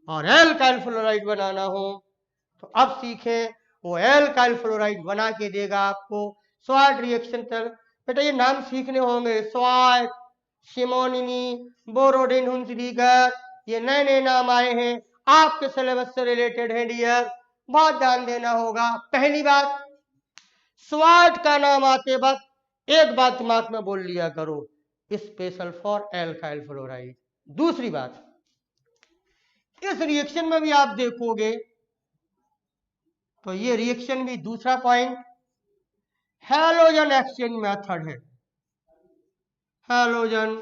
और एल्काइल फ्लोराइड बनाना हो तो अब सीखें, वो एल्काइल फ्लोराइड बना के देगा आपको। स्वाट रिएक्शन तक बेटा ये नाम सीखने होंगे, स्वाट, सिमोनिनी, बोरोडिन हुंसडीकर, ये नए नए नाम आए हैं, आपके सिलेबस से रिलेटेड है डियर, बहुत ध्यान देना होगा। पहली बात, स्वाट का नाम आते वक्त एक बात दिमाग में बोल लिया करो, स्पेशल फॉर एल्काइल फ्लोराइड। दूसरी बात, इस रिएक्शन में भी आप देखोगे तो ये रिएक्शन भी दूसरा पॉइंट हैलोजन एक्सचेंज मेथड है, हैलोजन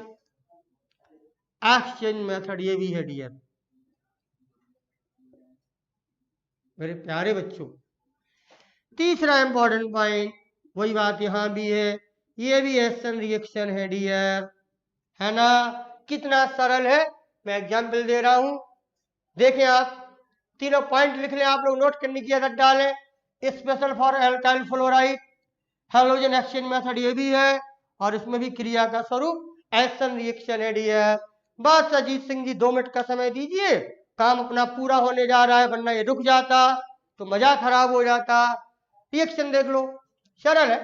एक्सचेंज मेथड ये भी है डियर मेरे प्यारे बच्चों। तीसरा इंपॉर्टेंट पॉइंट वही बात यहां भी है, ये भी SN रिएक्शन है डियर, है ना। कितना सरल है, मैं एग्जाम्पल दे रहा हूं, देखें आप, तीनों पॉइंट लिख लें, आप लोग नोट करने की आदत डालें। Special for alkyl fluoride, halogen exchange method ये भी है, और इसमें भी क्रिया का स्वरूप SN रिएक्शन है डियर। बस अजीत सिंह जी 2 मिनट का समय दीजिए, काम अपना पूरा होने जा रहा है, वरना ये रुक जाता तो मजा खराब हो जाता। रिएक्शन देख लो, सरल है,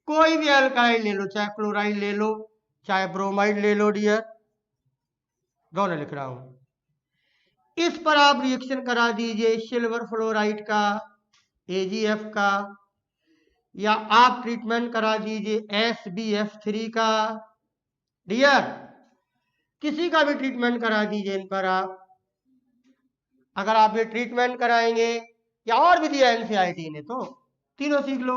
कोई भी एल्काइल ले लो, चाहे क्लोराइड ले लो चाहे ब्रोमाइड ले लो डियर, दोनों लिख रहा हूं। इस पर आप रिएक्शन करा दीजिए सिल्वर फ्लोराइड का, AgF का, या आप ट्रीटमेंट करा दीजिए SbF3 का डियर, किसी का भी ट्रीटमेंट करा दीजिए इन पर आप। अगर आप ये ट्रीटमेंट कराएंगे, या और भी दिया NCERT ने तो तीनों सीख लो।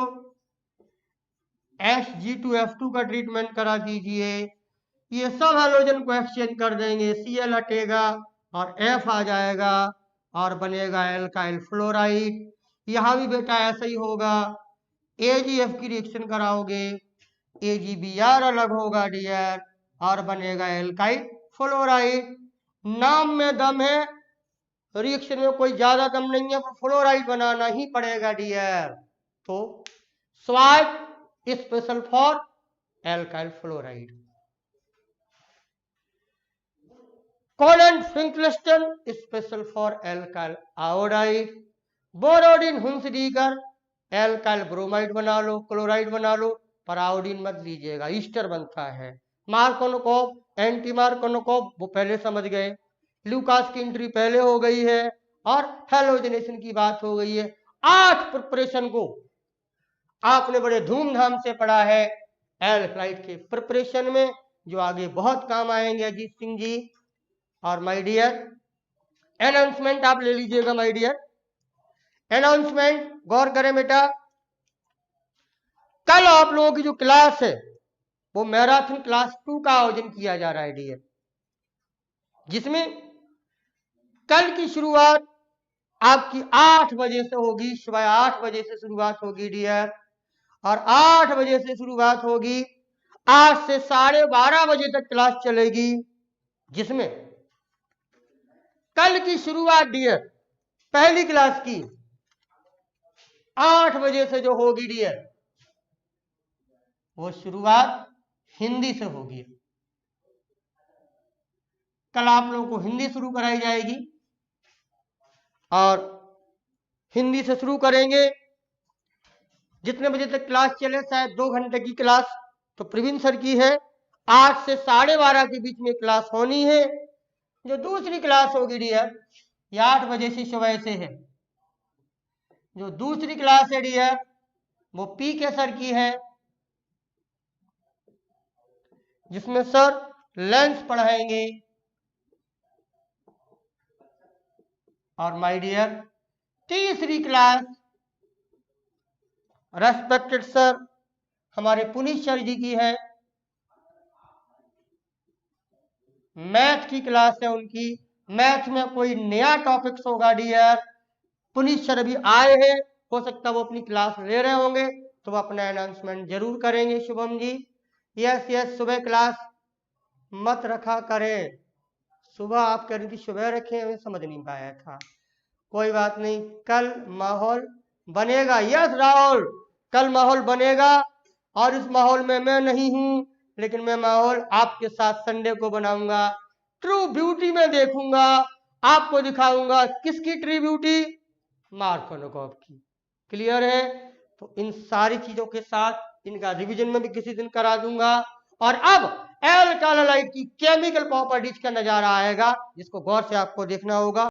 Hg2F2 का ट्रीटमेंट करा दीजिए, ये सब हैलोजन को एक्सचेंज कर देंगे, Cl हटेगा और F आ जाएगा और बनेगा एल्काइल फ्लोराइड। यहां भी बेटा ऐसा ही होगा, AgF की रिएक्शन कराओगे, AgBr अलग होगा डियर और बनेगा एल्काइल फ्लोराइड। नाम में दम है, रिएक्शन में कोई ज्यादा दम नहीं है, फ्लोराइड बनाना ही पड़ेगा डियर। तो Swarts special for alkyl fluoride, Conant Finkelstein special for alkyl iodide, Borodin Hunsdiecker alkyl bromide बना लो, क्लोराइड बना लो, पर आयोडीन मत लीजिएगा, ईस्टर बनता है। मार्कोनोकोव, एंटी मार्कोनोकोव वो पहले समझ गए, ल्यूकास की एंट्री पहले हो गई है, और हैलोजनेशन की बात हो गई है। 8 प्रिपरेशन को आपने बड़े धूमधाम से पढ़ा है एल्कलाइड के प्रिपरेशन में, जो आगे बहुत काम आएंगे अजीत सिंह जी। और माय डियर अनाउंसमेंट आप ले लीजिएगा माय डियर, अनाउंसमेंट गौर करें बेटा, कल आप लोगों की जो क्लास है वो मैराथन क्लास 2 का आयोजन किया जा रहा है डियर, जिसमें कल की शुरुआत आपकी 8 बजे से होगी, सुबह 8 बजे से शुरुआत होगी डियर, और 8 बजे से शुरुआत होगी, आज से 12:30 बजे तक क्लास चलेगी, जिसमें कल की शुरुआत डियर पहली क्लास की 8 बजे से जो होगी डियर, वो शुरुआत हिंदी से होगी। कल आप लोगों को हिंदी शुरू कराई जाएगी और हिंदी से शुरू करेंगे। जितने बजे तक क्लास चले, शायद 2 घंटे की क्लास तो प्रवीण सर की है, 8 से 12:30 के बीच में क्लास होनी है। जो दूसरी क्लास होगी डियर, ये 8 बजे से सुबह से है। जो दूसरी क्लास है डियर वो पी के सर की है, जिसमें सर लेंस पढ़ाएंगे। और माय डियर तीसरी क्लास रेस्पेक्टेड सर हमारे पुनीत सर जी की है, मैथ की क्लास है उनकी। मैथ में कोई नया टॉपिक्स होगा डियर, पुनीत सर अभी आए हैं, हो सकता है वो अपनी क्लास ले रहे होंगे, तो वो अपना अनाउंसमेंट जरूर करेंगे। शुभम जी, यस यस, सुबह क्लास मत रखा करें। सुबह आप कह रही थी सुबह रखें, मैं समझ नहीं पाया था। कोई बात नहीं, कल माहौल बनेगा। यस राहुल, कल माहौल बनेगा, और इस माहौल में मैं नहीं हूं, लेकिन मैं माहौल आपके साथ संडे को बनाऊंगा। ट्रू ब्यूटी में देखूंगा, आपको दिखाऊंगा। किसकी ट्रू ब्यूटी? मार्कोनोकॉव की। क्लियर है? तो इन सारी चीजों के साथ इनका रिवीजन में भी किसी दिन करा दूंगा। और अब एल्कालाइट की केमिकल प्रॉपर्टीज का नजारा आएगा, जिसको गौर से आपको देखना होगा।